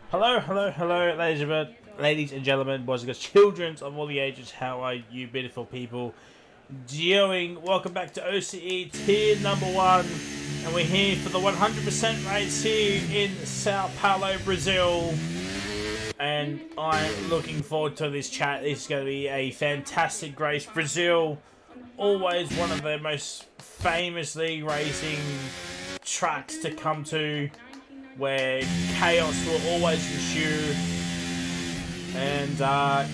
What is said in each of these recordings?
Hello, hello, hello, ladies and gentlemen, boys and girls, children of all the ages. How are you, beautiful people? Doing? Welcome back to OCE Tier Number 1, and we're here for the 100% race here in Sao Paulo, Brazil. And I'm looking forward to this chat. This is going to be a fantastic race. Brazil, always one of the most famously racing tracks to come to, where chaos will always ensue. And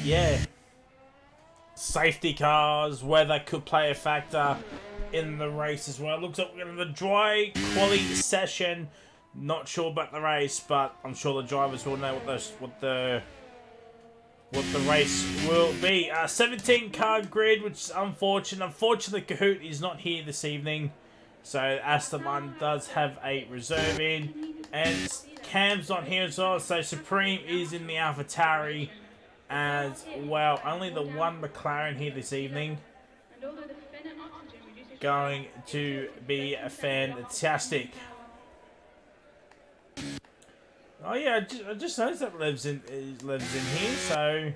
yeah, safety cars, weather could play a factor in the race as well. Looks like we're going to the dry quali session. Not sure about the race, but I'm sure the drivers will know what the race will be. 17 car grid, which is unfortunate. Unfortunately, Kahoot is not here this evening, so Aston Martin does have a reserve in, and Cam's not here as well. So Supreme is in the AlphaTauri as well. Only the one McLaren here this evening. Going to be fantastic. Oh yeah, I just noticed that Lev's in here. So,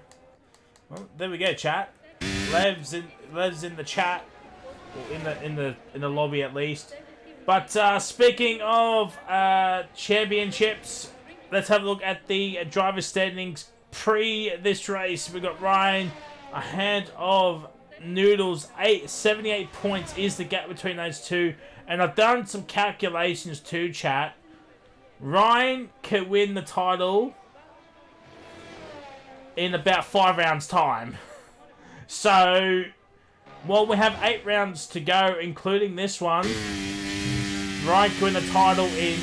well, there we go, chat. Lev's in the chat, or in the lobby at least. But speaking of championships, let's have a look at the driver standings pre this race. We got Ryan ahead of Noodles. 78 points is the gap between those two, and I've done some calculations too, chat. Ryan can win the title in about 5 rounds time. So, while we have 8 rounds to go, including this one, Ryan can win the title in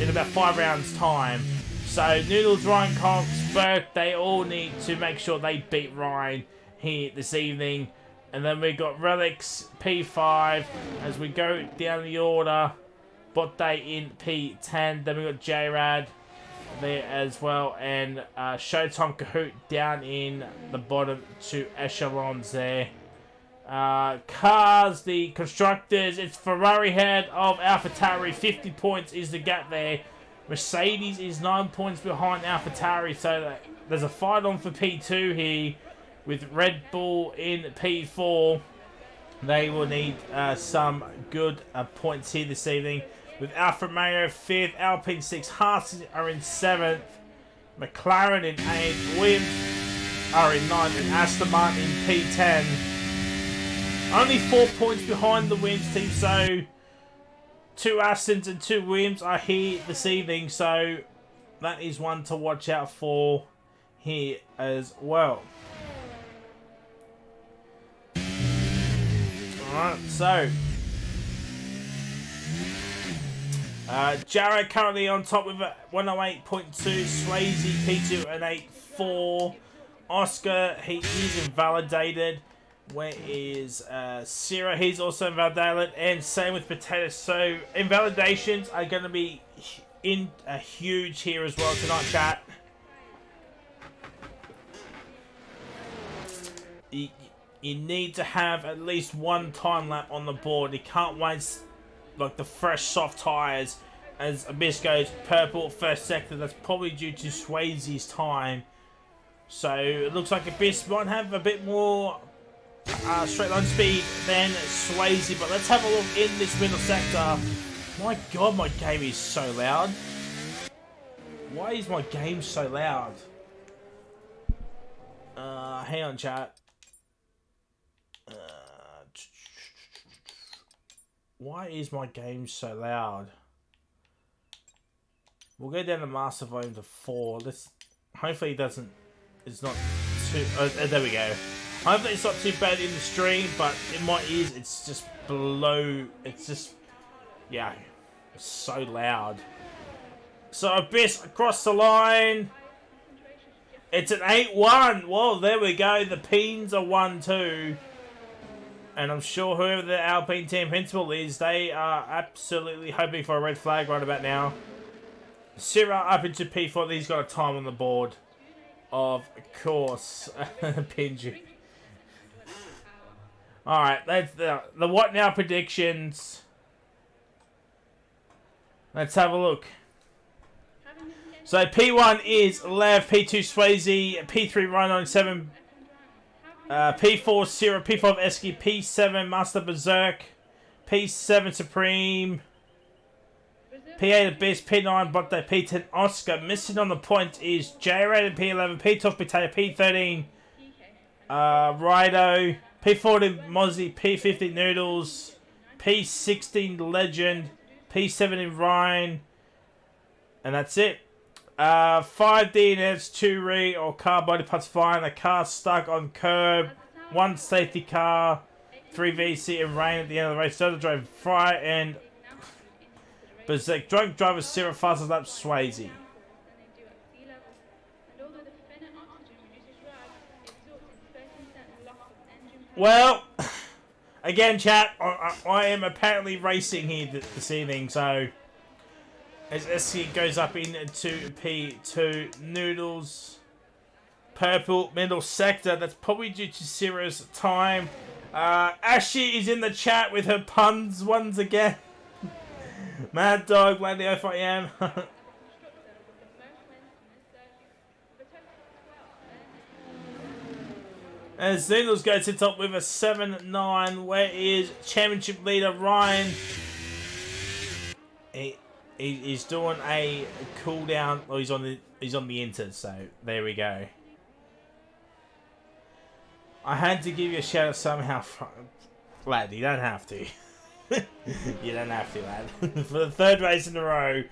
about 5 rounds time. So Noodles, Ryan Cox, Burke, they all need to make sure they beat Ryan here this evening. And then we got Relics P5 as we go down the order. Botte in P10. Then we got J-Rad there as well, and Showtime Kahoot down in the bottom 2 echelons there. Cars, the constructors, it's Ferrari head of AlphaTauri. 50 points is the gap there. Mercedes is 9 points behind AlphaTauri, so there's a fight on for P2 here with Red Bull in P4. They will need some good points here this evening. With Alfa Romeo 5th, Alpine 6th, Haas are in 7th, McLaren in 8th, Williams are in 9th, and Aston Martin in P10. Only 4 points behind the Williams team, so 2 Astons and 2 Williams are here this evening, so that is one to watch out for here as well. Alright, so Jared currently on top with a 108.2, Swayze P2 and 8.4. Oscar, he is invalidated. Where is Sierra? He's also invalidated, and same with Potato. So invalidations are going to be huge here as well tonight, chat. You need to have at least one time lap on the board. You can't waste like the fresh soft tyres, as Abyss goes purple first sector. That's probably due to Swayze's time. So it looks like Abyss might have a bit more straight line speed than Swayze, but let's have a look in this middle sector. My god, my game is so loud. Why is my game so loud? Hang on, chat. Why is my game so loud? We'll go down to master volume to 4. Let's hopefully it doesn't. It's not too. There we go. Hopefully it's not too bad in the stream, but in my ears it's just below. It's just, yeah, it's so loud. So Abyss across the line. It's an 8-1. Well, there we go. The Peens are 1-2. And I'm sure whoever the Alpine team principal is, they are absolutely hoping for a red flag right about now. Sierra up into P4. He's got a time on the board. Of course. Pingy. Alright, that's the what now predictions. Let's have a look. So P1 is Lev, P2 Swayze, P3 Rhino97, P4 Sierra, P5 Esky, P7 Master Berserk, P7 Supreme, P8 Abyss, P9 Botte, P10 Oscar. Missing on the point is J-Rated, P11, P12 Potato, P13 Rido, P14 Mozzie, P15 Noodles, P16 Legend, P17 Ryan, and that's it. 5 DNFs, 2 re or car body parts fine, a car stuck on curb, 1 safety car, 3 VC and rain at the end of the race. Soda drive Fry and Berserk. Drunk driver Sarah fastest lap Swayze. Well, again, chat, I am apparently racing here this evening, so as SC goes up into P2, Noodles, purple, middle sector, that's probably due to Sarah's time. Ashy is in the chat with her puns once again. Mad Dog, Lady OFIM. As Noodles goes to top with a 7-9, where is championship leader Ryan? He's doing a cooldown. Oh, he's on the Inter, so there we go. I had to give you a shout out somehow, lad. You don't have to. You don't have to, lad. For the 3rd race in a row,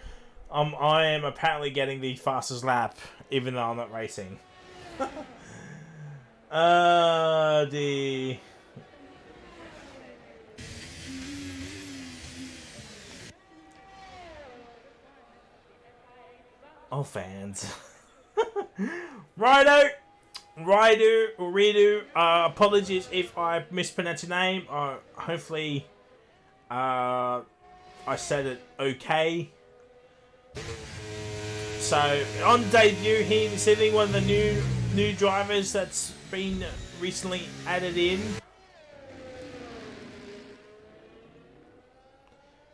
I am apparently getting the fastest lap, even though I'm not racing. Dear. Oh, fans. Rido, Ridu. Apologies if I mispronounced your name. Hopefully, I said it okay. So, on debut here this evening, one of the new drivers that's been recently added in.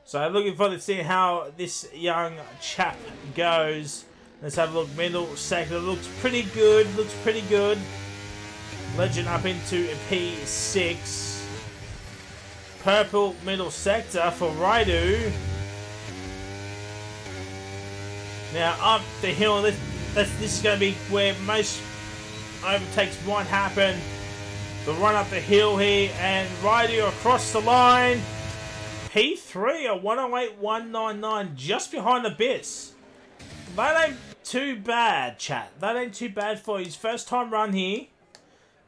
So looking forward to seeing how this young chap goes. Let's have a look. Middle sector looks pretty good. Legend up into P6. Purple middle sector for Raidu. Now up the hill. This is going to be where most overtakes might happen. The run up the hill here, and Raidu across the line. P3 at 108.199, just behind Abyss. That ain't too bad, chat. That ain't too bad for his first time run here.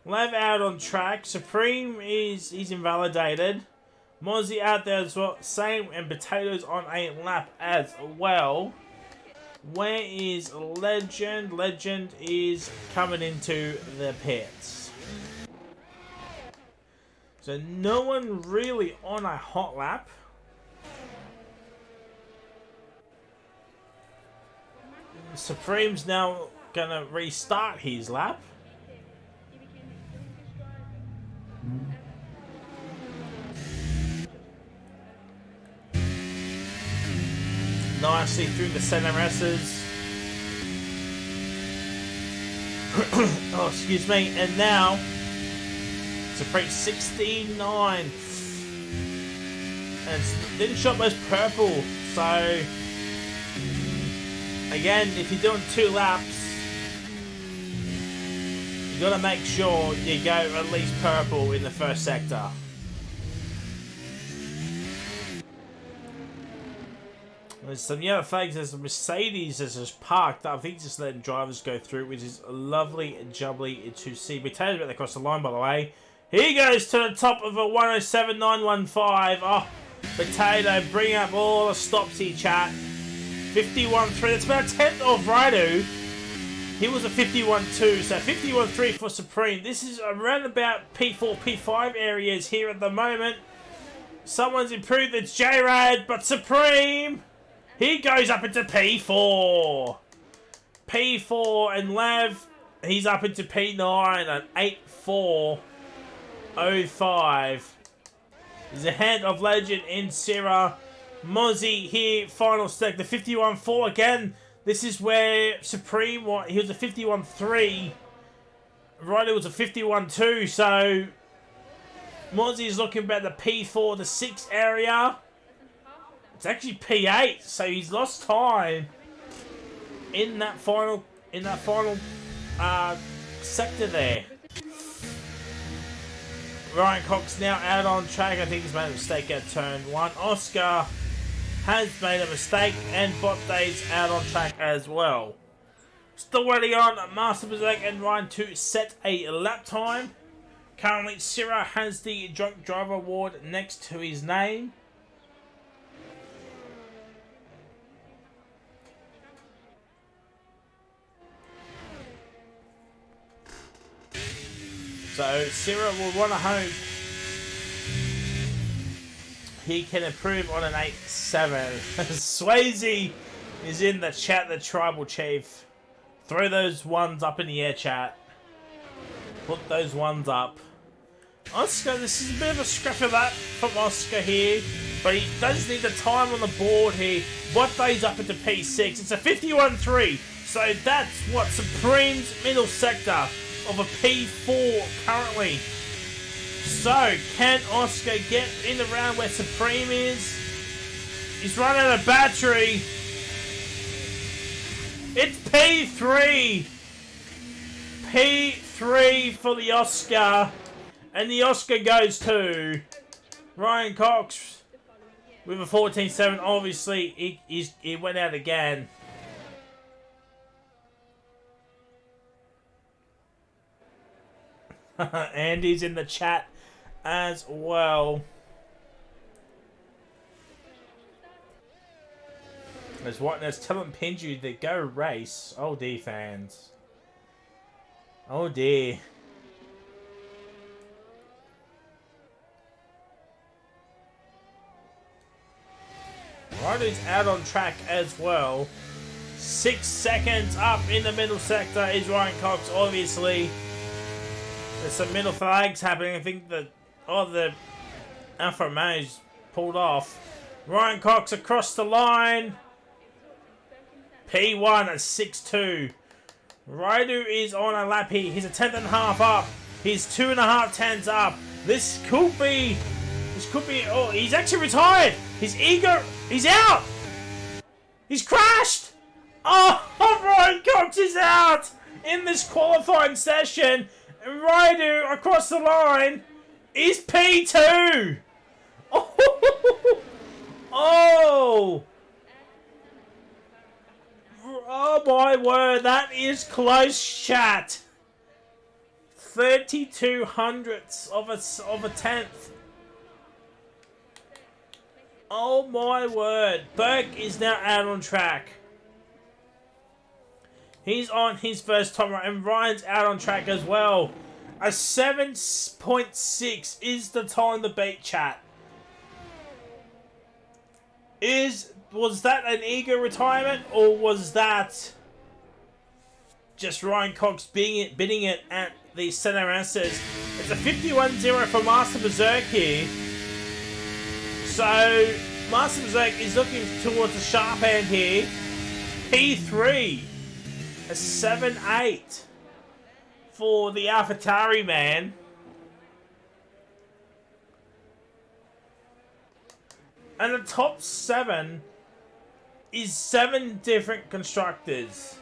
Lev out on track. Supreme he's invalidated. Mozzie out there as well. Same, and Potatoes on a lap as well. Where is Legend? Legend is coming into the pits. So no one really on a hot lap. Supreme's now gonna restart his lap. Nicely through the center S's. Oh, excuse me. And now Supreme 16.9. And didn't shot most purple. So again, if you're doing 2 laps, you gotta make sure you go at least purple in the first sector. There's some yellow flags. There's a Mercedes that's just parked. I think just letting drivers go through, which is lovely and jubbly to see. Potatoes about across the line, by the way. He goes to the top of a 107.915. Oh, Potato, bring up all the stops here, chat. 51.3. That's about a 10th of Raidu. He was a 51.2, so 51.3 for Supreme. This is around about P4, P5 areas here at the moment. Someone's improved. It's J-Rad, but Supreme, he goes up into P4. P4 and Lav, he's up into P9 at 8.4.05. He's ahead of Legend in Sierra. Mozzie here, final stake, the 51-4 again. This is where Supreme, he was a 51-3. Ryder was a 51-2, so Mozzie is looking about the P4, the 6 area. It's actually P8, so he's lost time in that final sector there. Ryan Cox now out on track. I think he's made a mistake at turn 1. Oscar has made a mistake, and Botday's out on track as well. Still waiting on Master Berserk and Ryan to set a lap time. Currently, Syrah has the Drunk Driver Award next to his name. So, Syrah will want to hope he can improve on an 8-7. Swayze is in the chat, the Tribal Chief. Throw those ones up in the air, chat. Put those ones up. Oscar, this is a bit of a scrap of that from Oscar here. But he does need the time on the board here. What day's up into P6? It's a 51-3. So that's what Supreme's middle sector of a P4 currently. So, can Oscar get in the round where Supreme is? He's run out of battery. It's P3. P3 for the Oscar. And the Oscar goes to Ryan Cox with a 14-7. Obviously, he went out again. Andy's in the chat as well. There's Talent Pinju that go race. Oh dear, fans. Oh dear. Ryder's out on track as well. 6 seconds up in the middle sector is Ryan Cox, obviously. There's some middle flags happening. I think the Alpha Romeo's pulled off. Ryan Cox across the line. P1 at 6-2. Ryder is on a lap here. He's a 10th and a half up. He's 2.5 tenths up. This could be. Oh, he's actually retired. His ego. He's out. He's crashed. Oh, Ryan Cox is out in this qualifying session. And Ryder across the line is P2. Oh. Oh my word, that is close, chat. 32 hundredths of a tenth. Oh my word. Burke is now out on track. He's on his first time run, and Ryan's out on track as well. A 7.6 is the time to beat, chat. Was that an ego retirement, or was that just Ryan Cox bidding it at the center answers? It's a 51-0 for Master Berserk here. So, Master Berserk is looking towards the sharp end here. P3. A 7-8 for the AlphaTauri man. And the top 7 is 7 different constructors.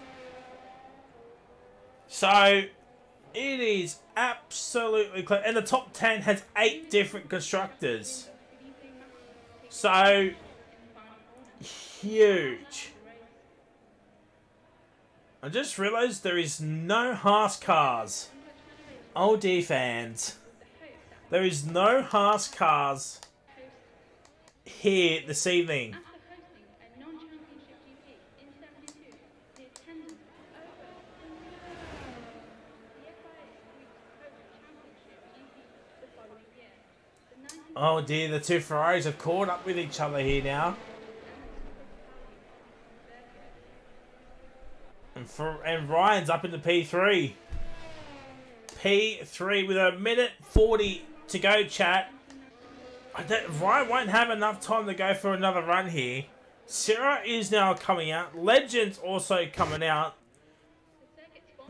So, it is absolutely clear. And the top 10 has 8 different constructors. So, huge. I just realised there is no Haas cars. Oh dear, fans. There is no Haas cars here this evening. Oh dear, the two Ferraris have caught up with each other here now. And Ryan's up in the P3. P3 with a minute 40 to go, chat. Ryan won't have enough time to go for another run here. Sarah is now coming out. Legend's also coming out.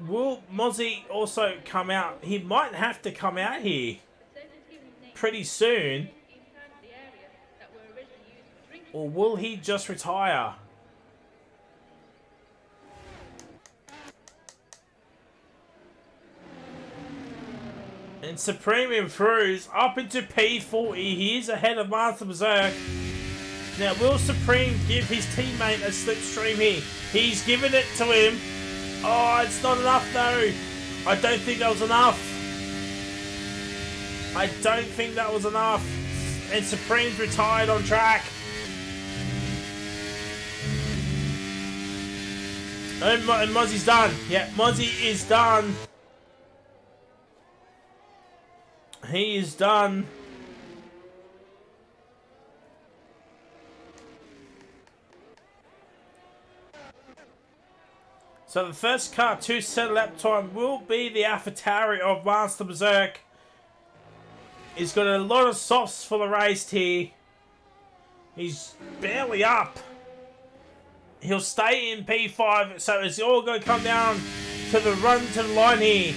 Will Mozzie also come out? He might have to come out here pretty soon. Or will he just retire? And Supreme improves up into P40. He is ahead of Master Berserk. Now, will Supreme give his teammate a slipstream here? He's given it to him. Oh, it's not enough though. I don't think that was enough. I don't think that was enough. And Supreme's retired on track. And Mozzie's done. Yeah, Mozzie is done. He is done. So the first car to set lap time will be the AlphaTauri of Master Berserk. He's got a lot of softs for the race here. He's barely up. He'll stay in P5, so it's all going to come down to the run to the line here.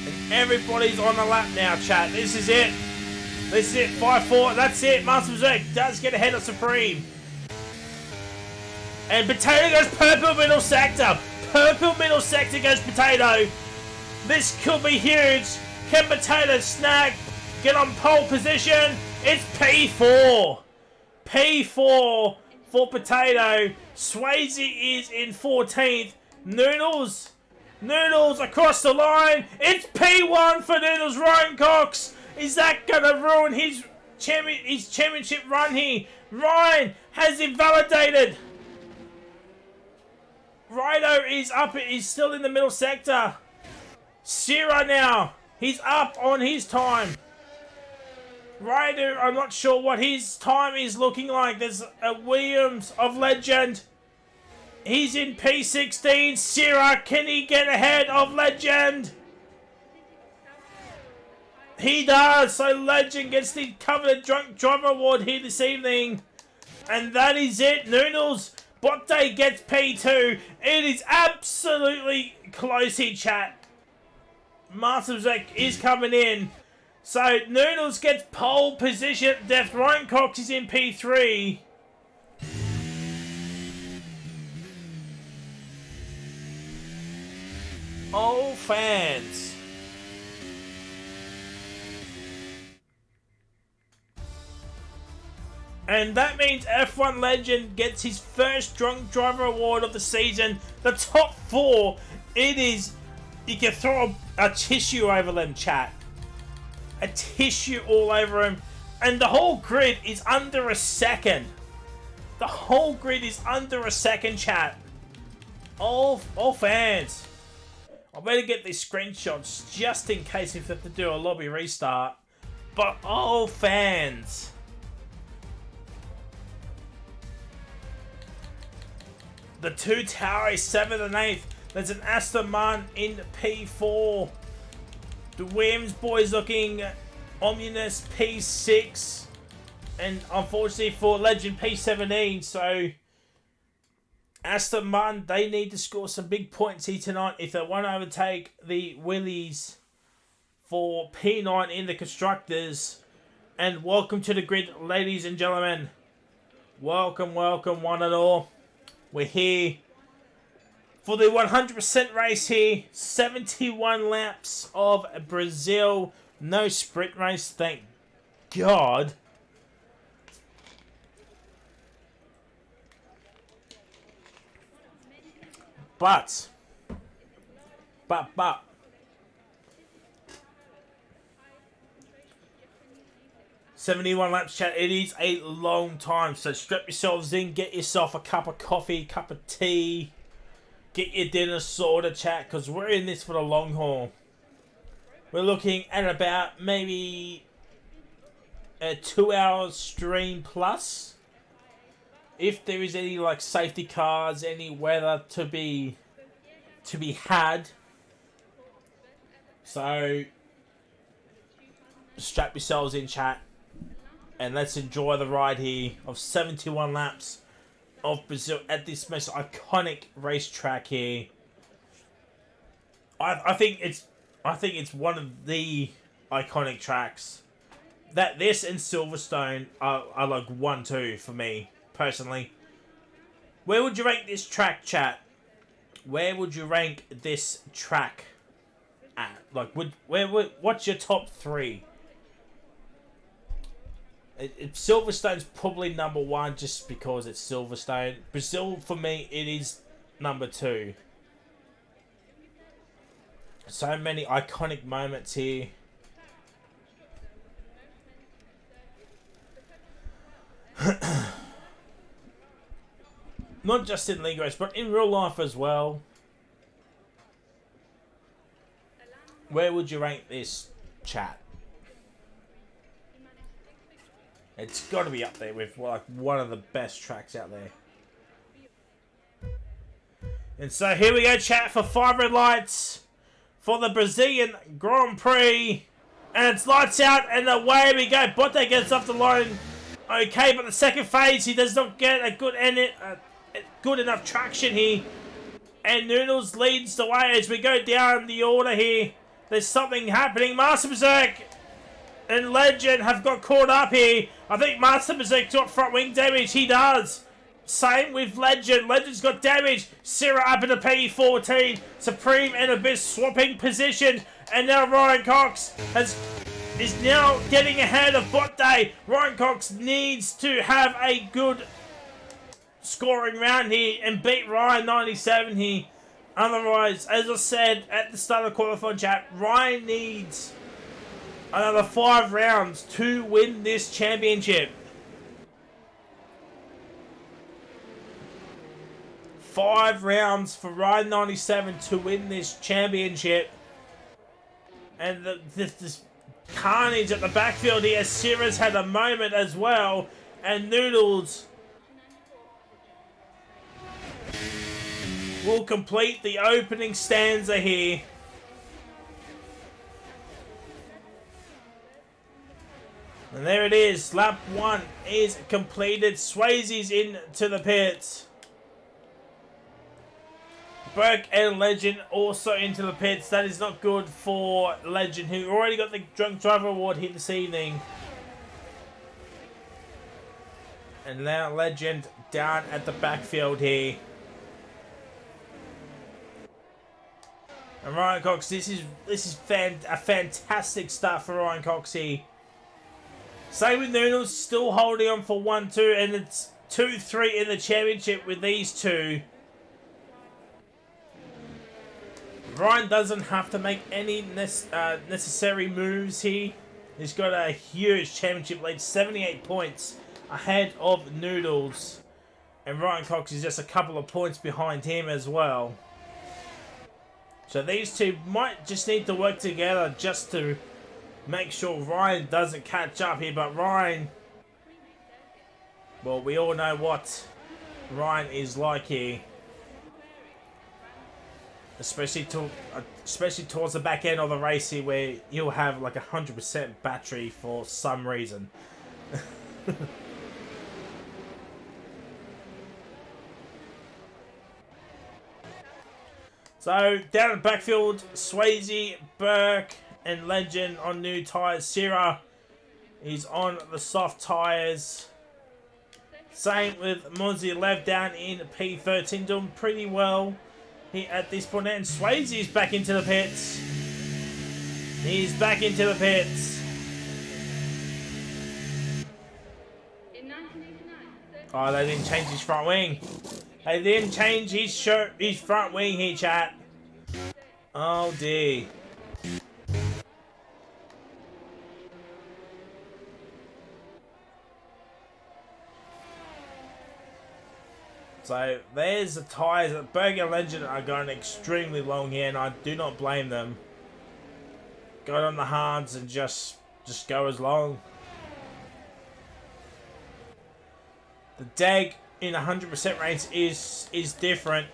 And everybody's on the lap now, chat. This is it. This is it. 5-4. That's it. Master Berserk does get ahead of Supreme. And Potato goes purple middle sector. Purple middle sector goes Potato. This could be huge. Can Potato snag? Get on pole position. It's P4. P4 for Potato. Swayze is in 14th. Noodles across the line. It's P1 for Noodles. Ryan Cox. Is that going to ruin his championship run here? Ryan has invalidated. Rido is up. He's still in the middle sector. Sierra now. He's up on his time. Rido, I'm not sure what his time is looking like. There's a Williams of Legend. He's in P16. Sierra, can he get ahead of Legend? He does. So Legend gets the coveted drunk driver award here this evening. And that is it. Noodles. Botte gets P2. It is absolutely close here, chat. Master Berserk is coming in. So, Noodles gets pole position. Death Ryan Cox is in P3. Oh, fans. And that means F1 Legend gets his first Drunk Driver Award of the season. The top four, it is... You can throw a tissue over them, chat. A tissue all over him. And the whole grid is under a second. The whole grid is under a second, chat. All fans. I better get these screenshots just in case if they have to do a lobby restart. But all fans. The two towers, 7th and 8th. There's an Aston Martin in P4. The Williams boys looking ominous P6. And unfortunately for Legend P17. So Aston Martin, they need to score some big points here tonight if they want to overtake the Willies for P9 in the Constructors. And welcome to the grid, ladies and gentlemen. Welcome, welcome one and all. We're here for the 100% race here. 71 laps of Brazil. No sprint race, thank God. But 71 laps, chat. It is a long time, so strap yourselves in, get yourself a cup of coffee, cup of tea, get your dinner sorted, chat, because we're in this for the long haul. We're looking at about maybe a 2-hour stream plus. If there is any like safety cars, any weather to be had. So strap yourselves in, chat, and let's enjoy the ride here of 71 laps of Brazil at this most iconic racetrack here. I think it's one of the iconic tracks. That this and Silverstone are like 1-2 for me personally. Where would you rank this track, chat? Where would you rank this track at? Like, what's your top 3? Silverstone's probably number 1 just because it's Silverstone. Brazil, for me, it is number 2. So many iconic moments here. Not just in league race, but in real life as well. Where would you rank this, chat? It's got to be up there with like one of the best tracks out there. And so here we go, chat, for 5 red lights for the Brazilian Grand Prix. And it's lights out and away we go. Botte gets off the line. Okay, but the second phase, he does not get a good enough traction here. And Noodles leads the way as we go down the order here. There's something happening. Master Berserk and Legend have got caught up here. I think Master Berserk's got front wing damage. He does. Same with Legend. Legend's got damage. Sierra up in the P14. Supreme and Abyss swapping position. And now Ryan Cox is now getting ahead of Botte. Ryan Cox needs to have a good scoring round here and beat Ryan 97 here. Otherwise, as I said at the start of the qualifying chat, Ryan needs another 5 rounds to win this championship. 5 rounds for Ryan 97 to win this championship. And this carnage at the backfield here. Sierra's had a moment as well. And Noodles will complete the opening stanza here. And there it is. Lap 1 is completed. Swayze's into the pits. Burke and Legend also into the pits. That is not good for Legend, who already got the Drunk Driver Award here this evening. And now Legend down at the backfield here. And Ryan Cox, this is a fantastic start for Ryan Cox here. Same with Noodles, still holding on for 1-2, and it's 2-3 in the championship with these two. Ryan doesn't have to make any necessary moves here. He's got a huge championship lead, 78 points ahead of Noodles. And Ryan Cox is just a couple of points behind him as well. So these two might just need to work together just to make sure Ryan doesn't catch up here. But Ryan, well, we all know what Ryan is like here. Especially towards the back end of the race here, where he'll have like 100% battery for some reason. So down the backfield, Swayze, Burke, and Legend on new tyres. Sierra is on the soft tyres. Same with Mozzie Lev down in P13, doing pretty well here at this point. And Swayze is back into the pits. He's back into the pits. Oh, they didn't change his front wing. They didn't change his front wing here, chat. Oh dear. So there's the tyres. Burger and Legend are going extremely long here, and I do not blame them. Go on the hards and just go as long. The DAG in 100% range is different.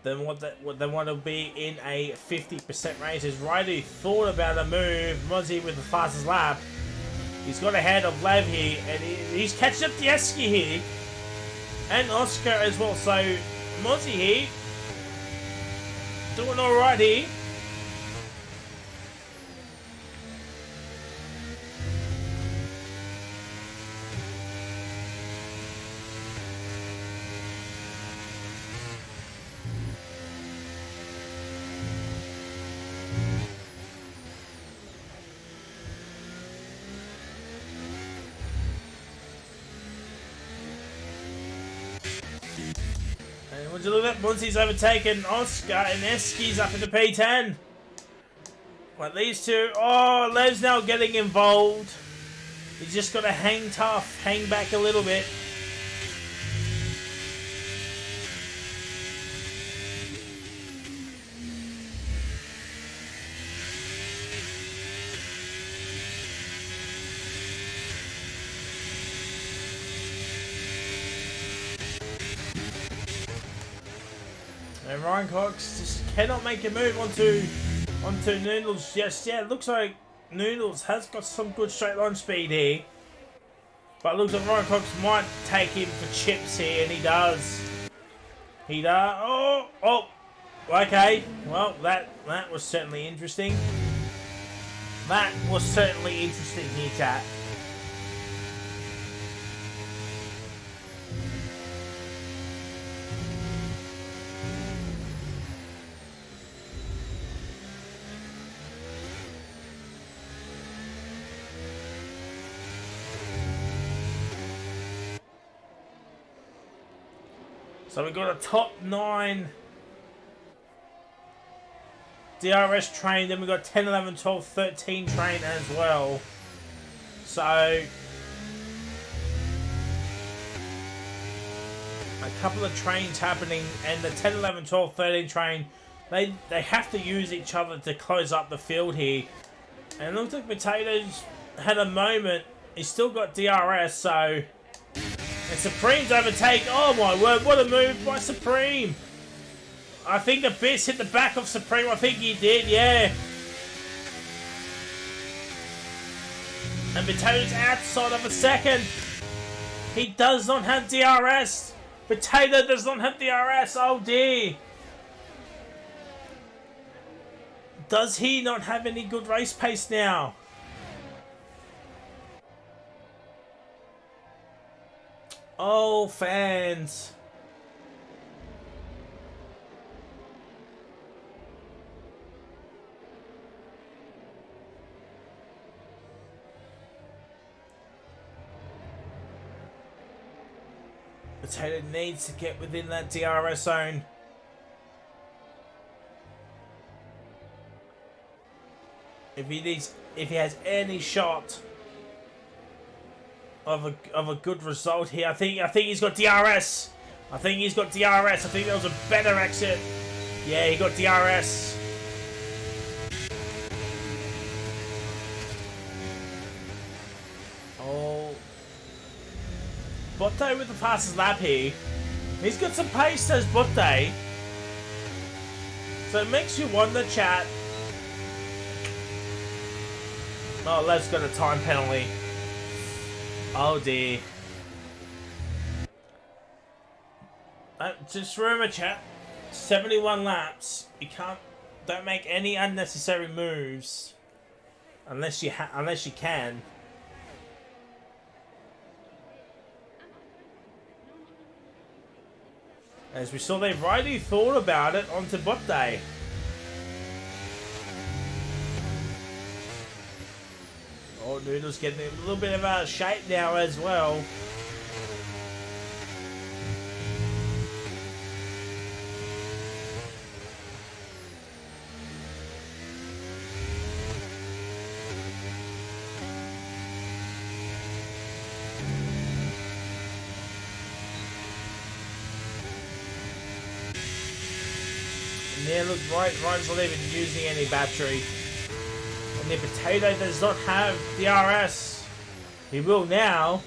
what they want to be in a 50% range. As Ryder thought about a move, Mozzie with the fastest lap. He's got ahead of Lev here, and he's catching up to Eski here. And Oscar as well, so Mozzie here doing alright here. And would you look at that? Munsie's overtaken Oscar and Eski's up into P10. But these two, oh, Lev's now getting involved. He's just got to hang tough, hang back a little bit. And Ryan Cox just cannot make a move onto Noodles just yet. Looks like Noodles has got some good straight line speed here. But it looks like Ryan Cox might take him for chips here, and he does. He does. Oh, okay. Well, that was certainly interesting. That was certainly interesting here, chat. So we've got a top 9 DRS train, then we've got 10, 11, 12, 13 train as well. So a couple of trains happening, and the 10, 11, 12, 13 train, they have to use each other to close up the field here. And it looks like Potatoes had a moment. He's still got DRS, so... And Supreme's overtake. Oh my word, what a move by Supreme. I think the bits hit the back of Supreme. I think he did, yeah. And Potato's outside of a second. He does not have DRS. Potato does not have DRS. Oh dear. Does he not have any good race pace now? Oh, fans. Potato needs to get within that DRS zone. If he has any shot of a good result here, I think he's got DRS. I think he's got DRS. I think that was a better exit. Yeah, he got DRS. Oh, Botte with the fastest lap here. He's got some pace, does Botte. So it makes you wonder, chat. Oh, Lev's got a time penalty. Oh dear. Just remember, chat. 71 laps. You don't make any unnecessary moves unless you can. As we saw, they've rightly thought about it onto Botte. Oh, Noodle's getting a little bit of a shape now as well. And yeah, look, Ryan's not even using any battery. And the Potato does not have DRS. He will now.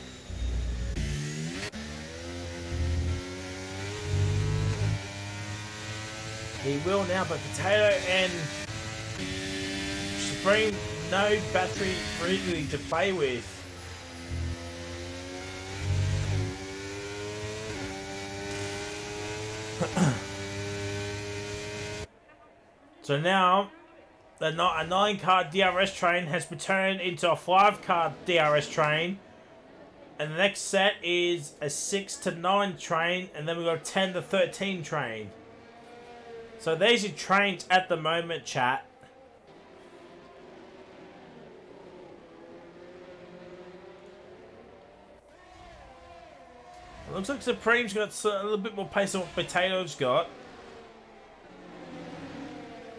He will now, but Potato and Supreme, no battery really to play with. So now, a 9-card DRS train has been turned into a 5-card DRS train. And the next set is a 6 to 9 train, and then we've got a 10 to 13 train. So there's your trains at the moment, chat. It looks like Supreme's got a little bit more pace than what Potato's got.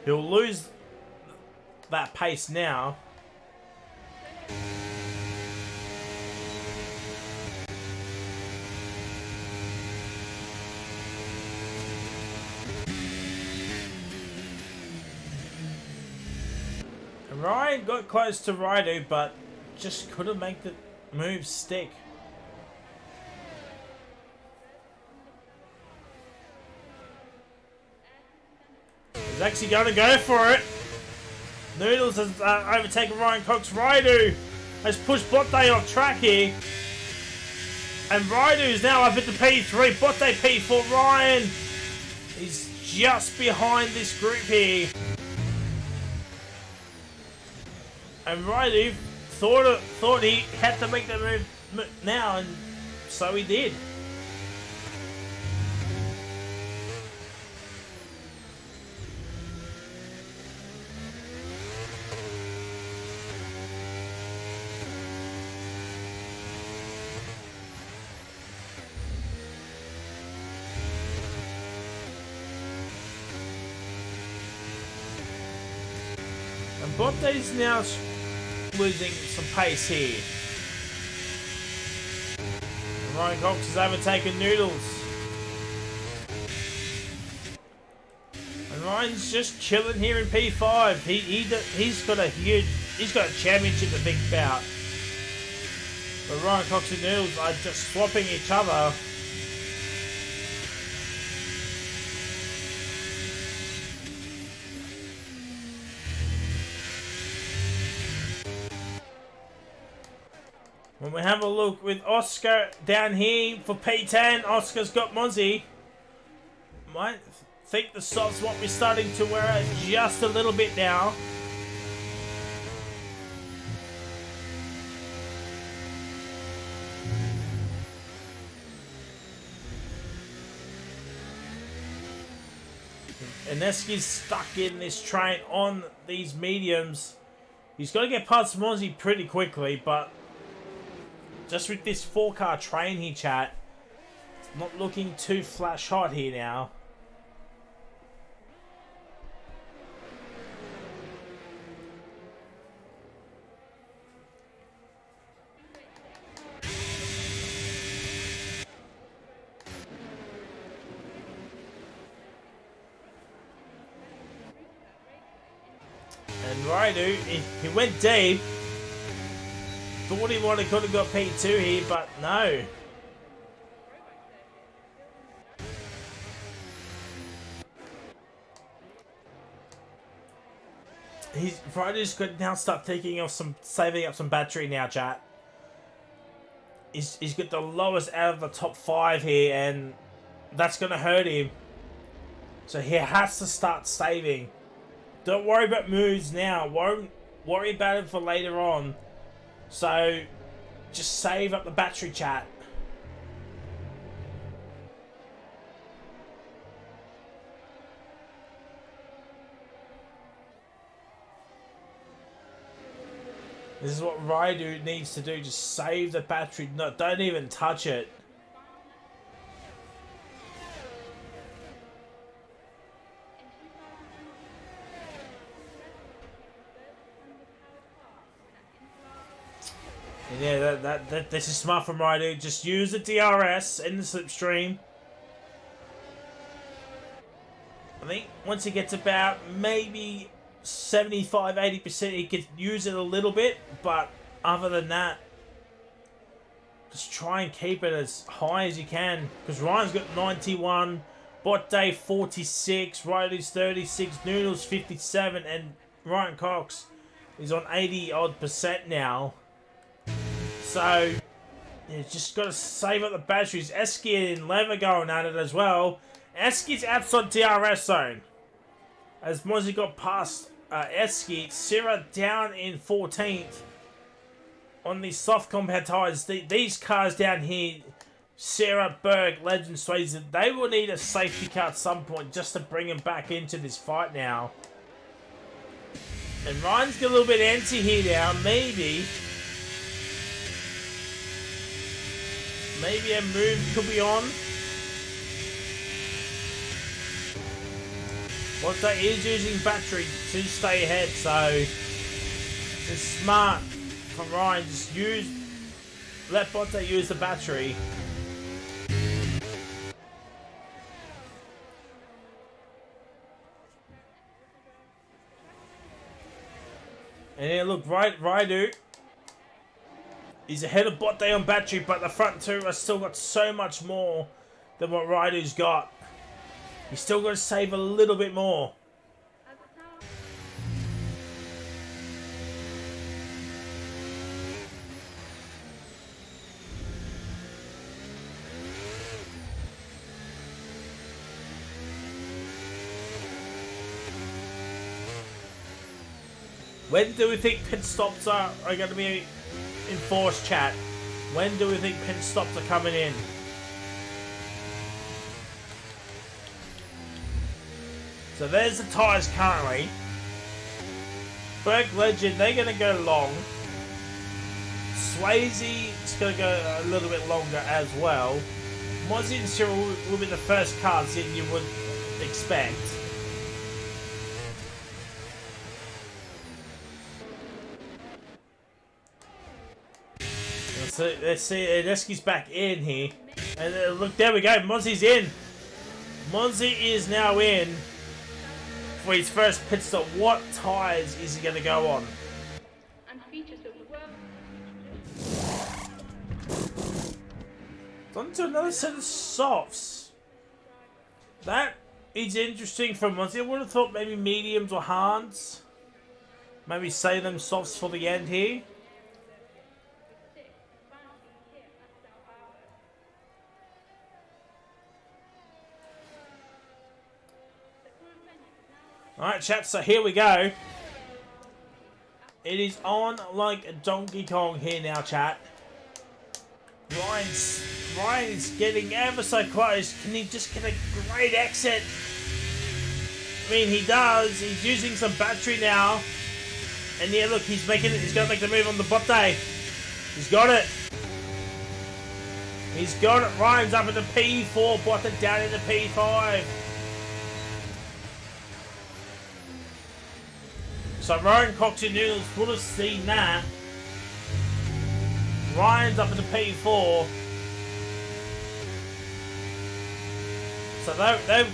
He'll lose that pace now. Ryan got close to Raidu, but just couldn't make the move stick. He's actually going to go for it. Noodles has overtaken Ryan Cox. Raidu has pushed Botte off track here. And Raidu is now up at the P3. Botte P4. Ryan is just behind this group here. And Raidu thought he had to make that move now, and so he did. And Botte's now losing some pace here. And Ryan Cox has overtaken Noodles. And Ryan's just chilling here in P5. He's got a championship to think about. But Ryan Cox and Noodles are just swapping each other. When we have a look with Oscar down here for P10, Oscar's got Mozzie. Might think the softs might be starting to wear out just a little bit now. And Eski's stuck in this train on these mediums. He's got to get past Mozzie pretty quickly, but just with this 4-car train here, chat, it's not looking too flash hot here now. And Raidu, he went deep. Thought he might have could have got P2 here, but no. Raidu's could now start taking off saving up some battery now, chat. He's got the lowest out of the top 5 here, and that's gonna hurt him. So he has to start saving. Don't worry about moves now. Won't worry about it for later on. So, just save up the battery, chat. This is what Raidu needs to do. Just save the battery. No, don't even touch it. Yeah, this is smart from Raidu. Just use the DRS in the slipstream. I think once he gets about maybe 75-80%, he could use it a little bit. But other than that, just try and keep it as high as you can. Because Ryan's got 91, Bot Day 46, Riley's 36, Noodles 57, and Ryan Cox is on 80% now. So, you just got to save up the batteries. Esky and Lever going at it as well. Esky's outside DRS zone. As Mozzie got past Esky, Sierra down in 14th on the soft compound tyres. These cars down here, Sarah, Berg, Legend, Swayze, they will need a safety car at some point just to bring him back into this fight now. And Ryan's got a little bit antsy here now. Maybe a move could be on. Botte is using battery to stay ahead, so it's smart from Ryan. Just let Botte use the battery. And then look, Raidu is ahead of Botte on battery, but the front two have still got so much more than what Raidu's got. He's still got to save a little bit more. When do we think pit stops are going to be enforced, chat? When do we think pit stops are coming in? So there's the tyres currently. Berg Legend, they're going to go long. Swayze is going to go a little bit longer as well. Mozzie and Cyril will be the first cars in, you would expect. So let's see, Esky's back in here. And look, there we go, Mozzie's in. Mozzie is now in for his first pit stop. What tyres is he going to go on? On to another set of softs. That is interesting for Mozzie. I would have thought maybe mediums or hards. Maybe save them softs for the end here. Alright, chat, so here we go. It is on like Donkey Kong here now, chat. Ryan's getting ever so close. Can he just get a great exit? I mean, he does. He's using some battery now. And yeah, look, he's going to make the move on the Botte. He's got it. He's got it. Ryan's up in the P4, Botte down in the P5. So Ryan Cox and Noodles would have seen that. Ryan's up in the P4. So they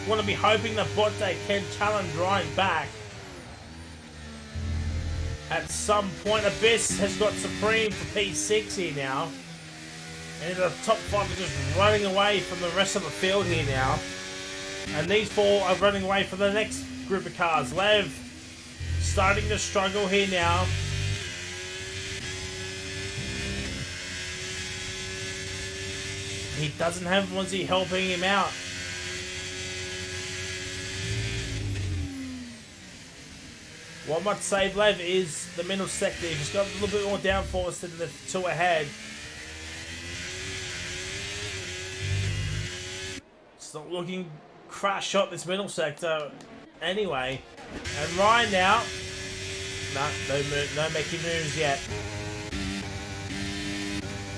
want to be hoping that Botte can challenge Ryan back. At some point, Abyss has got Supreme for P6 here now. And the top 5 are just running away from the rest of the field here now. And these 4 are running away from the next group of cars. Lev starting to struggle here now. He doesn't have Mozzie helping him out. What might save Lev is the middle sector. He's got a little bit more downforce than the 2 ahead. It's not looking crash shot this middle sector anyway. And Ryan now. No making moves yet.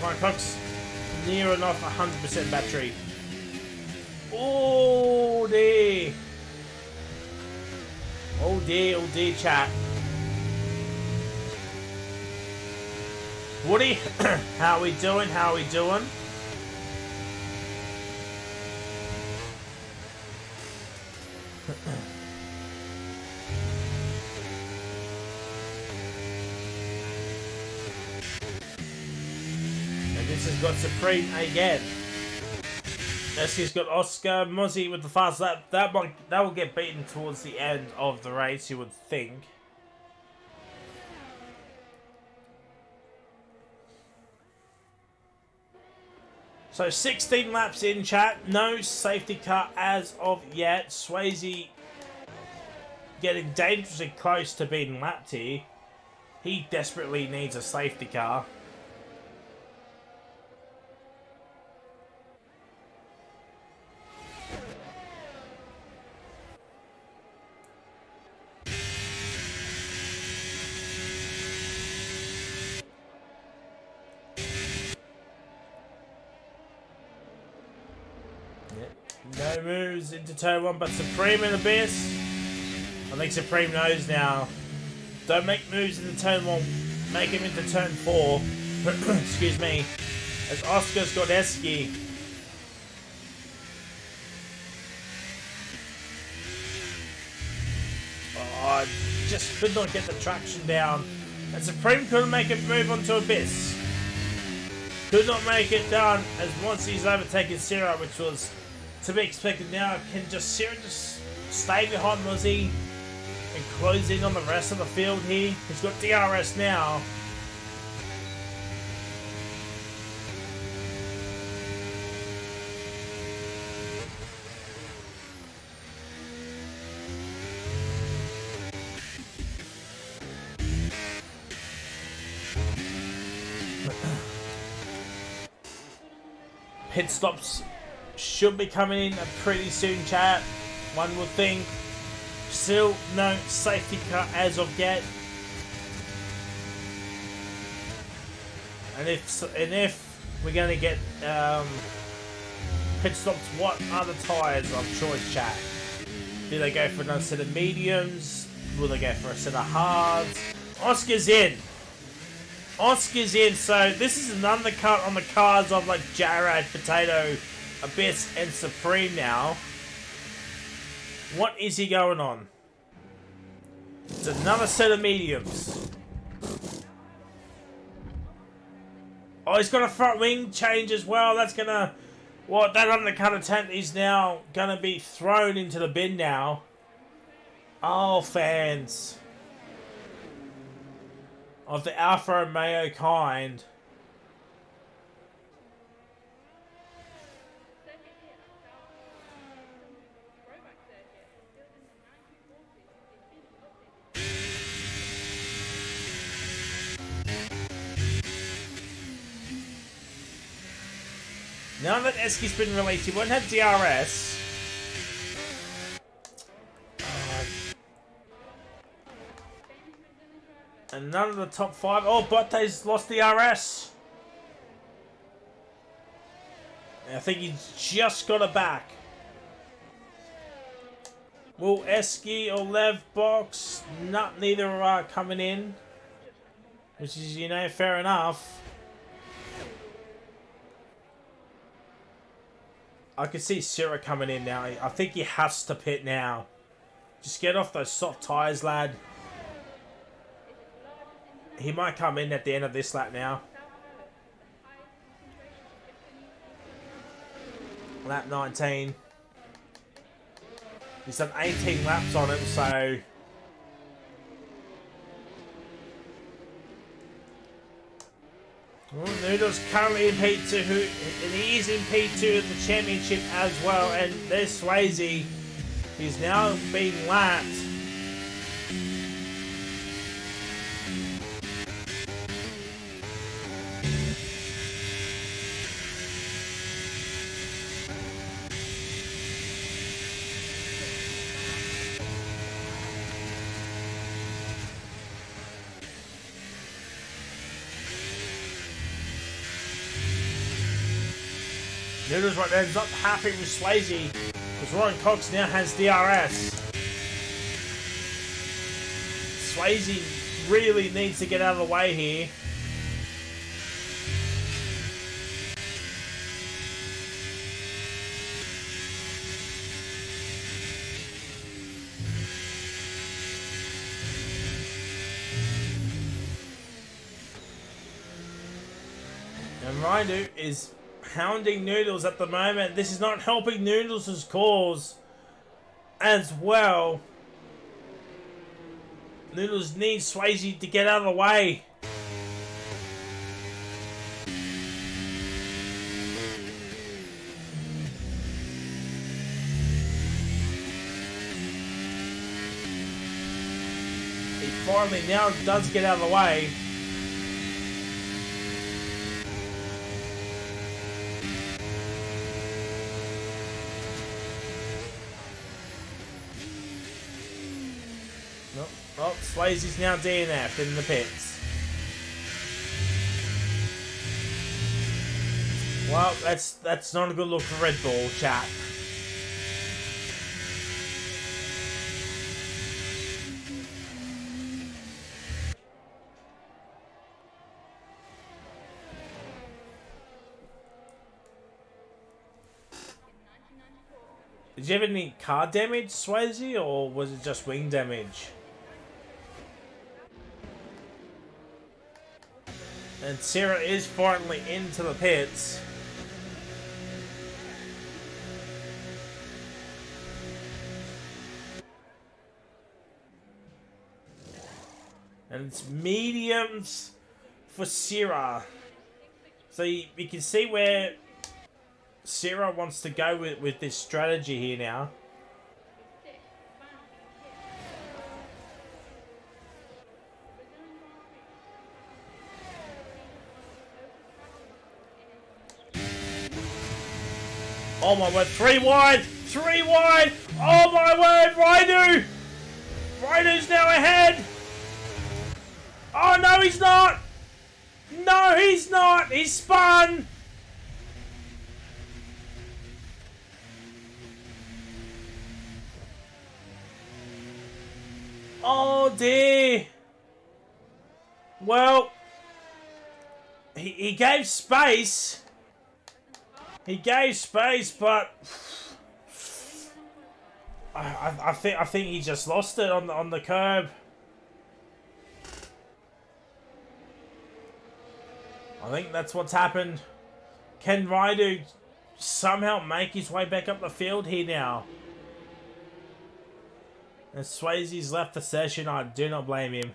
Ryan Cox near enough 100% battery. Oh dear. Oh dear, chat. Woody, how we doing? And this has got Supreme again. Eski's got Oscar. Mozzie with the fast lap. That will get beaten towards the end of the race, you would think. So 16 laps in, chat. No safety car as of yet. Swayze getting dangerously close to being lapped here. He desperately needs a safety car. No moves into turn 1, but Supreme and Abyss. I think Supreme knows now. Don't make moves into turn 1. Make him into turn 4. Excuse me. As Oscar's got Eski. Oh, just could not get the traction down. And Supreme couldn't make it move onto Abyss. Could not make it down as once he's overtaken Sierra, which was to be expected now. Can just Sierra just stay behind Mozzie and close in on the rest of the field here? He's got DRS now. Pit stops should be coming in pretty soon, chat. One would think. Still no safety car as of yet. And if we're going to get pit stops, what are the tyres of choice, chat? Do they go for another set of mediums? Will they go for a set of hards? Oscar's in. Oscar's in, so this is an undercut on the cars of like Jarrad, Potato, Abyss, and Supreme now. What is he going on? It's another set of mediums. Oh, he's got a front wing change as well. That's gonna... What, that undercut attempt is now gonna be thrown into the bin now. Oh, fans of the Alfa Romeo kind. Now that Eski's been released, he won't have DRS. And none of the top 5. Oh, Botte's lost DRS. I think he's just got it back. Will Eski or Lev box? Neither are coming in. Which is, you know, fair enough. I can see Sierra coming in now. I think he has to pit now. Just get off those soft tyres, lad. He might come in at the end of this lap now. Lap 19. He's done 18 laps on him, so... Well, Noodle's currently in P2, and he is in P2 of the championship as well, and there's Swayze. He's now being lapped. Noodles right there is not happy with Swayze because Ryan Cox now has DRS. Swayze really needs to get out of the way here. And Ryan is hounding Noodles at the moment. This is not helping Noodles' cause as well. Noodles needs Swayze to get out of the way. He finally now does get out of the way. Oh, Swayze's now DNF'd in the pits. Well, that's not a good look for Red Bull, chap. Did you have any car damage, Swayze, or was it just wing damage? And Sarah is finally into the pits. And it's mediums for Sarah. So you can see where Sarah wants to go with this strategy here now. Oh my word, 3 wide! 3 wide! Oh my word, Raidu! Raidu's now ahead! Oh no, he's not! No, he's not! He's spun! Oh dear! Well, he gave space. He gave space, but I think he just lost it on the curb. I think that's what's happened. Can Raidu somehow make his way back up the field here now? And Swayze's left the session. I do not blame him.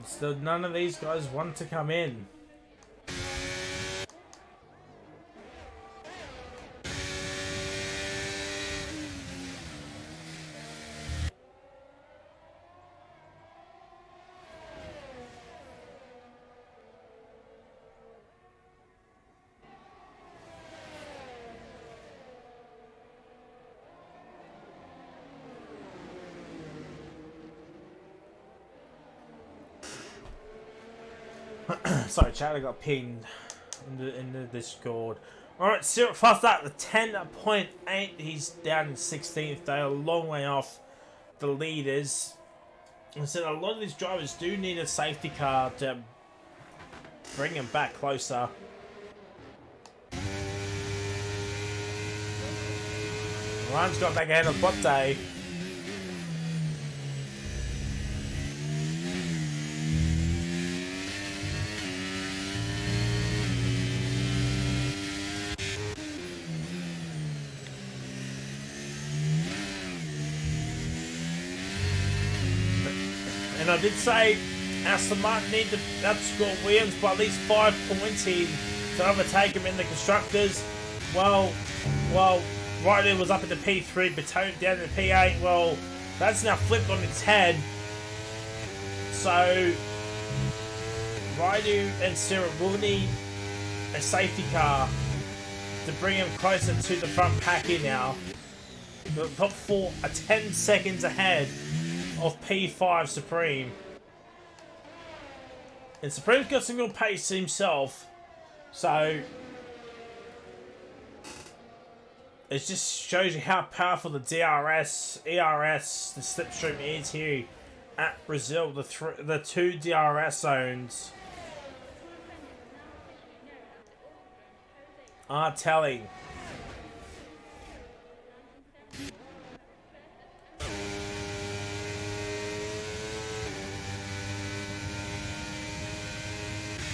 Still, none of these guys want to come in. Sorry, chat, I got pinged in the Discord. Alright, so fast that, the 10.8, he's down in 16th, they're a long way off the leaders. I said a lot of these drivers do need a safety car to bring them back closer. Ryan's got back ahead of Bot Day. And I did say Aston Martin need to outscore Williams by at least 5 points here to overtake him in the constructors. Well, Ryder was up in the P3, but toned down in the P8. Well, that's now flipped on its head. So Ryder and Sarah will need a safety car to bring him closer to the front pack here now. The top 4 are 10 seconds ahead of P5 Supreme. And Supreme's got some good pace himself. So it just shows you how powerful the DRS, ERS, the slipstream is here at Brazil. The 2 DRS zones are telling.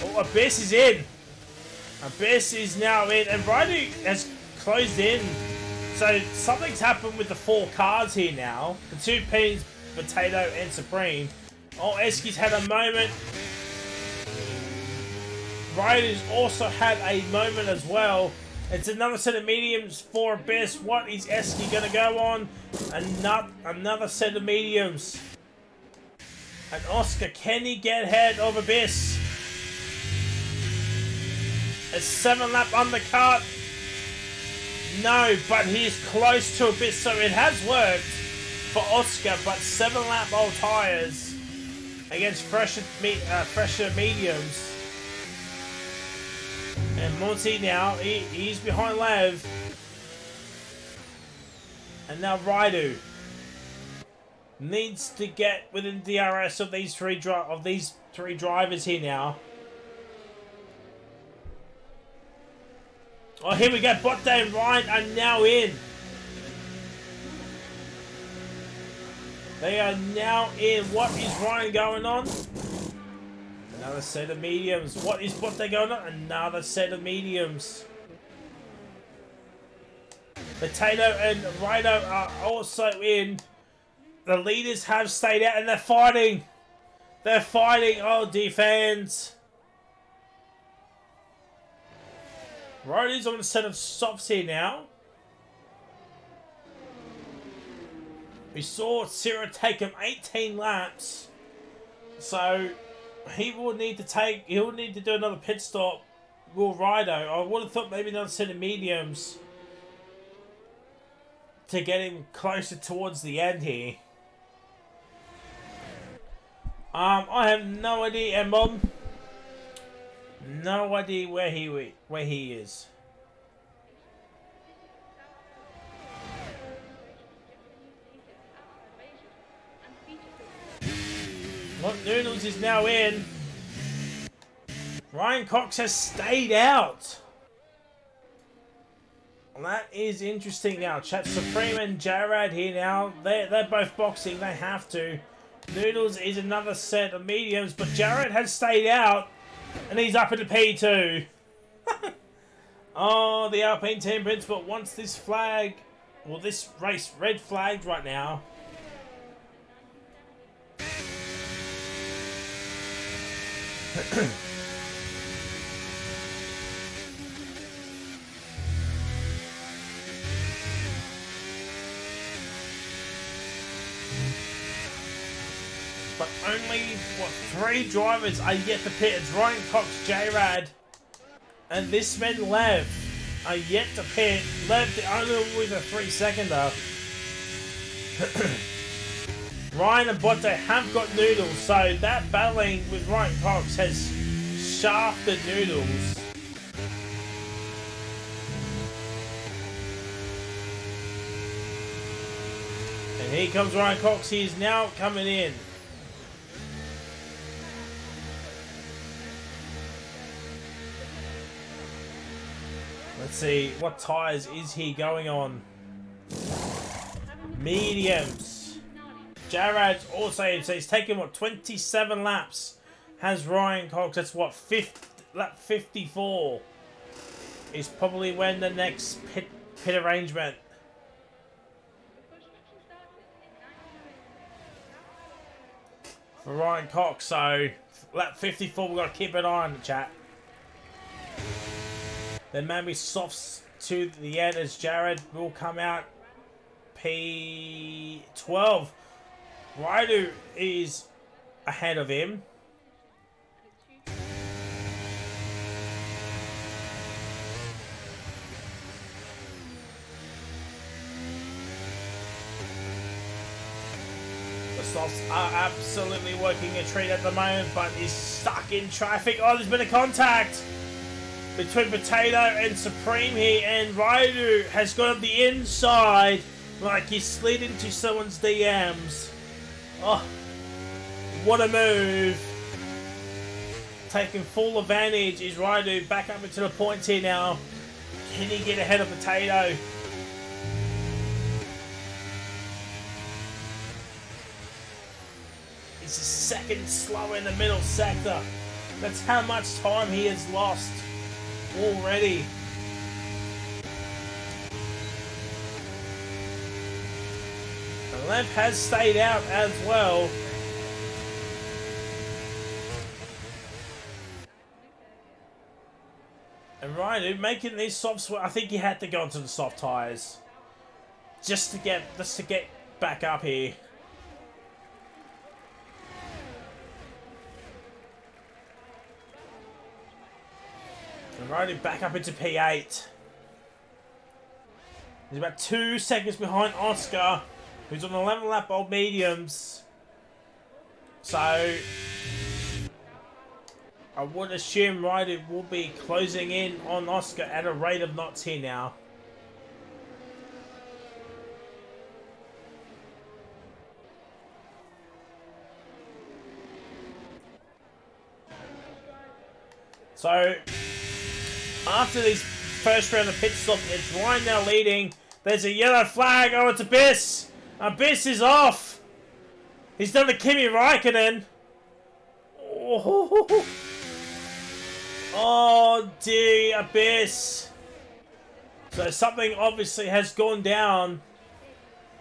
Oh, Abyss is in. Abyss is now in, and Raidu has closed in. So something's happened with the 4 cars here now. The 2 P's, Potato and Supreme. Oh, Eski's had a moment. Raidu's also had a moment as well. It's another set of mediums for Abyss. What is Eski going to go on? Another set of mediums. And Oscar, can he get ahead of Abyss? A 7-lap undercut. No, but he's close to Abyss, so it has worked for Oscar. But 7-lap old tyres against fresher mediums. And Monty now, he's behind Lev. And now Raidu needs to get within DRS of these three drivers here now. Oh, here we go. Botte and Ryan are now in. They are now in. What is Ryan going on? Another set of mediums. What is Botte going on? Another set of mediums. Potato and Rhino are also in. The leaders have stayed out and they're fighting. They're fighting. Oh, defense. Rhody's on a set of softs here now. We saw Ciro take him 18 laps. So he will need to do another pit stop. Will Rido. I would have thought maybe another set of mediums to get him closer towards the end here. I have no idea, Mom. No idea where he is. Look, Noodles is now in. Ryan Cox has stayed out. Well, that is interesting now. Chat Supreme and Jarrad here now. They're both boxing. They have to. Noodles is another set of mediums, but Jarrad has stayed out. And he's up in the P2. Oh, the Alpine team prince, but once this flag, well, this race red flagged right now. But only, what, 3 drivers are yet to pit. It's Ryan Cox, J-Rad, and this man Lev are yet to pit. Lev, the only with a 3-seconder. Ryan and Botte have got Noodles, so that battling with Ryan Cox has shafted Noodles. And here comes Ryan Cox. He is now coming in. Let's see, what tyres is he going on? Mediums. Jarad's also, so he's taken, what, 27 laps. Has Ryan Cox, that's what, lap 54. Is probably when the next pit arrangement. For Ryan Cox, so lap 54, we've got to keep an eye on the chat. Then maybe softs to the end as Jared will come out P12. Raidu is ahead of him. softs are absolutely working a treat at the moment, but is stuck in traffic. Oh, there's been a contact between Potato and Supreme here, and Raidu has got on the inside like he slid into someone's DMs. Oh, what a move. Taking full advantage is Raidu, back up into the points here now. Can he get ahead of Potato? He's a second slower in the middle sector. That's how much time he has lost already. And Lev has stayed out as well. And Raidu making these softs. I think he had to go onto the soft tires just to get back up here. And Raidu back up into P8. He's about 2 seconds behind Oscar, who's on 11 lap old mediums. So I would assume Raidu will be closing in on Oscar at a rate of knots here now. So after these first round of pit stop, it's Ryan now leading. There's a yellow flag. Oh, it's Abyss. Abyss is off. He's done the Kimi Raikkonen. Oh dear, Abyss. So something obviously has gone down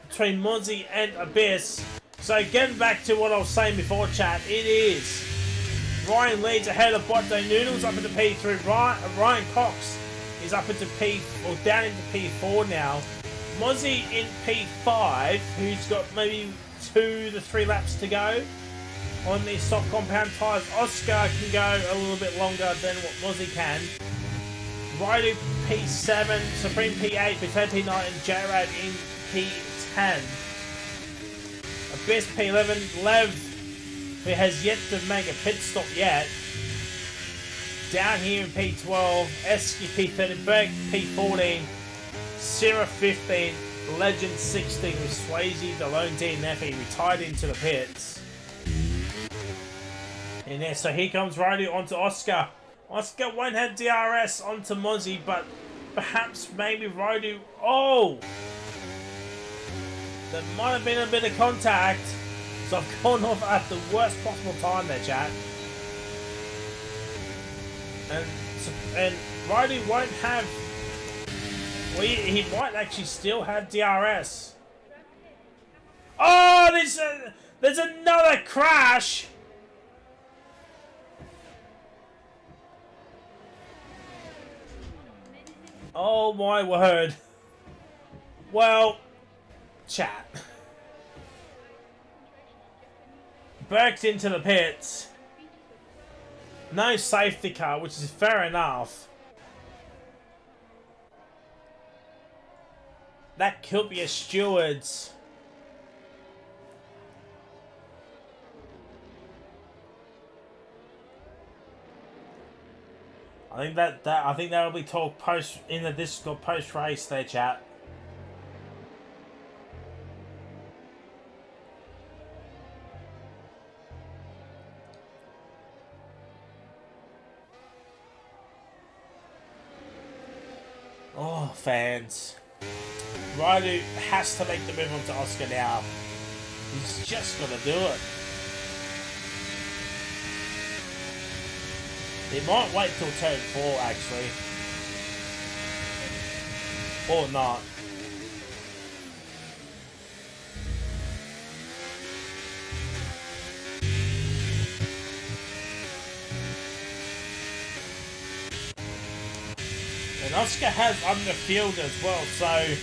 between Mozzie and Abyss. So getting back to what I was saying before, chat, it is Ryan leads ahead of Botto Noodles up into P3. Ryan Cox is up into down into P4 now. Mozzie in P5, who's got maybe 2 to 3 laps to go on these soft compound tyres. Oscar can go a little bit longer than what Mozzie can. Raidu P7, Supreme P8, Potato P9, and J-Rad in P10. Abyss P11, Lev, who has yet to make a pit stop yet, down here in P12, Esky P13, Berg P14, Sarah 15, Legend 16 with Swayze, the lone DNF. He retired into the pits. And there, so here comes Raidu onto Oscar. Oscar won't have DRS onto Mozzie, but perhaps maybe Raidu. Oh! There might have been a bit of contact. So I've gone off at the worst possible time there, chat. And Raidu won't have. Well, he might actually still have DRS. Oh, there's another crash. Oh my word. Well, chat. Berg's into the pits. No safety car, which is fair enough. That could be a steward's. I think that will be talked post in the Discord post race there, chat. Oh, fans. Raidu has to make the move on to Oscar now. He's just got to do it. He might wait till turn 4, actually. Or not. And Oscar has underfield as well, so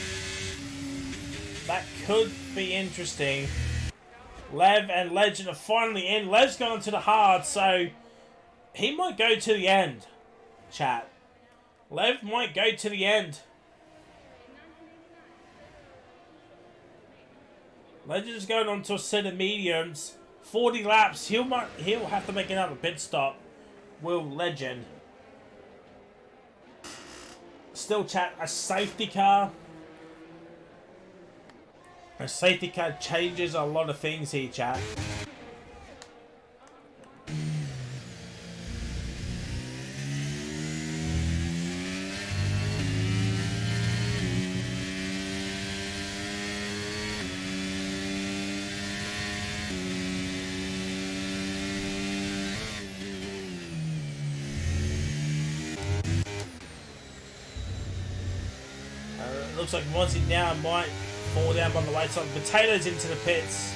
that could be interesting. Lev and Legend are finally in. Lev's gone to the hard, so he might go to the end, chat. Lev might go to the end. Legend's going on to a set of mediums. 40 laps. He'll have to make another pit stop. Will Legend. Still chat, a safety car. A safety car changes a lot of things here, chat. Looks like Mozzie now might fall down by the way side. Potatoes into the pits.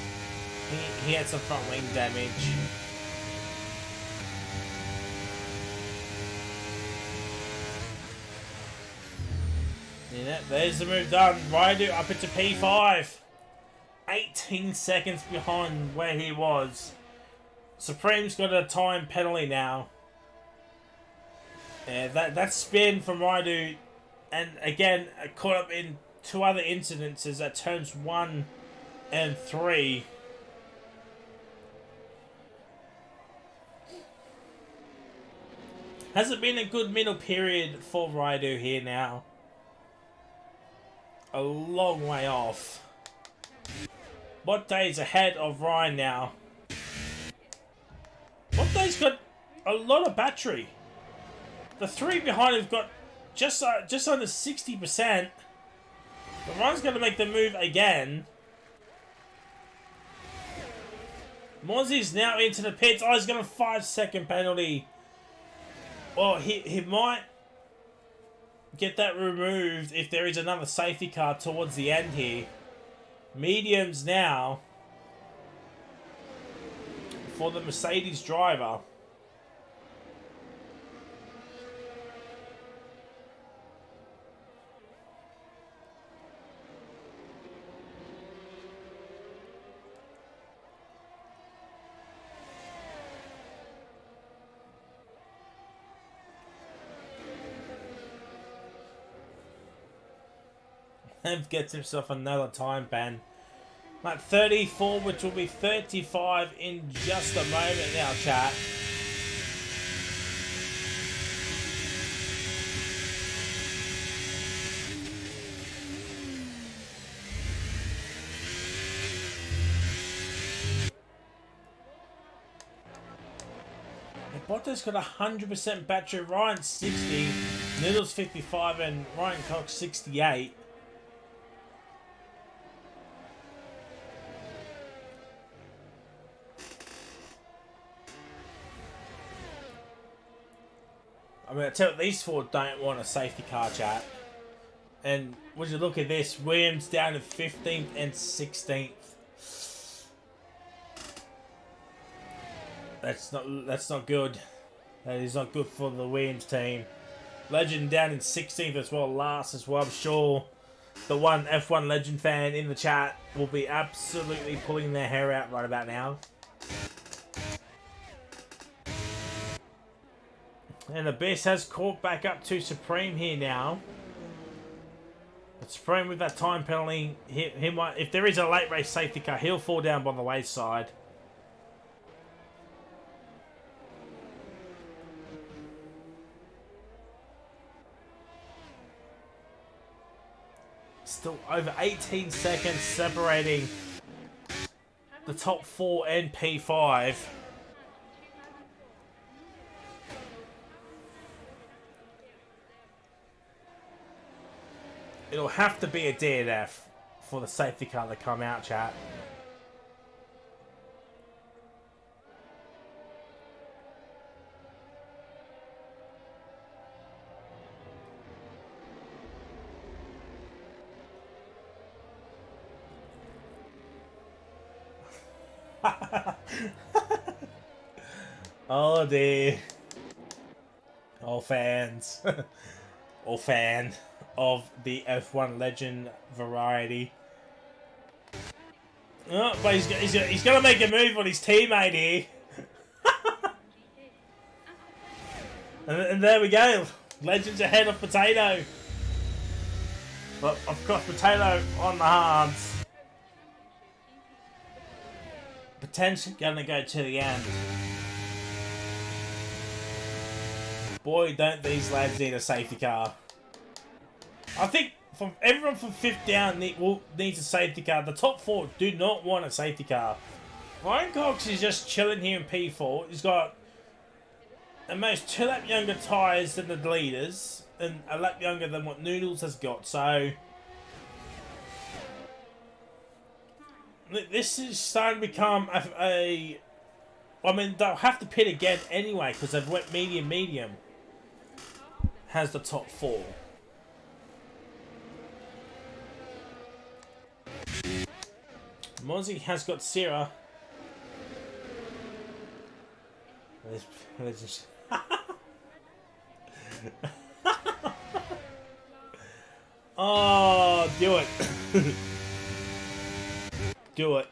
He had some front wing damage. Yeah, there's the move done. Raidu up into P5. 18 seconds behind where he was. Supreme's got a time penalty now. Yeah, that spin from Raidu. And again, caught up in two other incidences at turns 1 and 3. Hasn't been a good middle period for Raidu here now. A long way off. Bott's ahead of Ryan now. Bott's got a lot of battery. The three behind have got just under 60%. The run's going to make the move again. Mozzie's now into the pits. Oh, he's got a 5-second penalty. Well, he might get that removed if there is another safety car towards the end here. Mediums now for the Mercedes driver. And gets himself another time ban. Like 34, which will be 35 in just a moment now, chat. Bottas got 100% battery. Ryan 60, Needles 55, and Ryan Cox 68. I mean, I tell you, these four don't want a safety car, chat. And would you look at this? Williams down to 15th and 16th. That's not good. That is not good for the Williams team. Legend down in 16th as well, last as well. I'm sure the one F1 Legend fan in the chat will be absolutely pulling their hair out right about now. And Abyss has caught back up to Supreme here now. But Supreme with that time penalty, he might, if there is a late race safety car, he'll fall down by the wayside. Still over 18 seconds separating the top 4 and P5. It'll have to be a DNF for the safety car to come out, chat. Oh dear. All fans. All fan of the F1 Legend variety. Oh, but he's got to make a move on his teammate here. and there we go. Legends ahead of Potato. But of course, Potato on the hards. potentially going to go to the end. Boy, don't these lads need a safety car. I think from everyone from 5th down needs a safety car. The top 4 do not want a safety car. Ryan Cox is just chilling here in P4. He's got almost 2 lap younger tyres than the leaders, and a lap younger than what Noodles has got. So this is starting to become I mean, they'll have to pit again anyway because they've went medium. Has the top 4. Mozzie has got Sierra. Let's just oh, do it. Do it.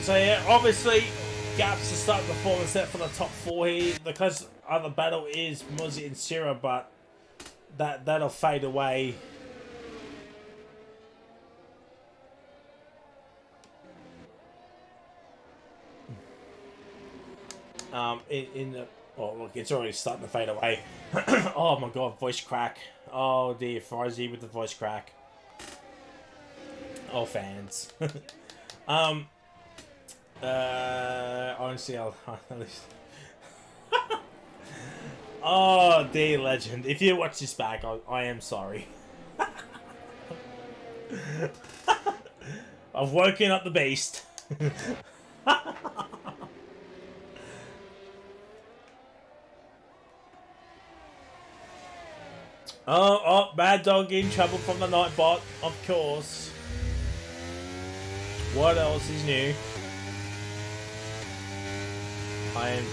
So yeah, obviously gaps to start the performance set for the top 4 here because other battle is Mozzie and Sierra, but that'll fade away. In the look, it's already starting to fade away. Oh my god, voice crack. Oh dear, Frizzy with the voice crack. Oh, fans. Honestly, I'll at least. Oh dear, legend. If you watch this back, I am sorry. I've woken up the beast. Oh, Mad Dog in trouble from the Nightbot, of course. What else is new? I am...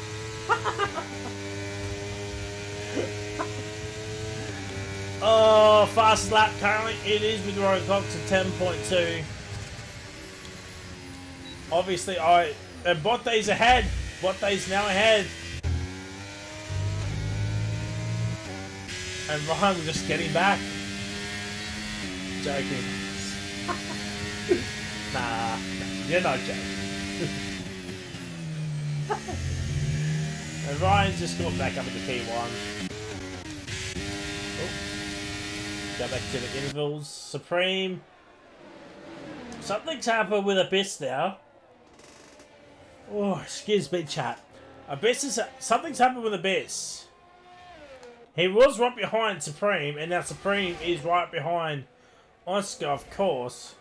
Oh, fastest lap currently. It is with Ryan Cox at 10.2. Obviously, Botte's ahead. Botte's now ahead. And Ryan was just getting back. Joking. Nah, you're not joking. And Ryan's just got back up into P1. Oh. Go back to the intervals. Supreme. Something's happened with Abyss now. Oh, excuse me, chat. Something's happened with Abyss. He was right behind Supreme, and now Supreme is right behind Oscar, of course.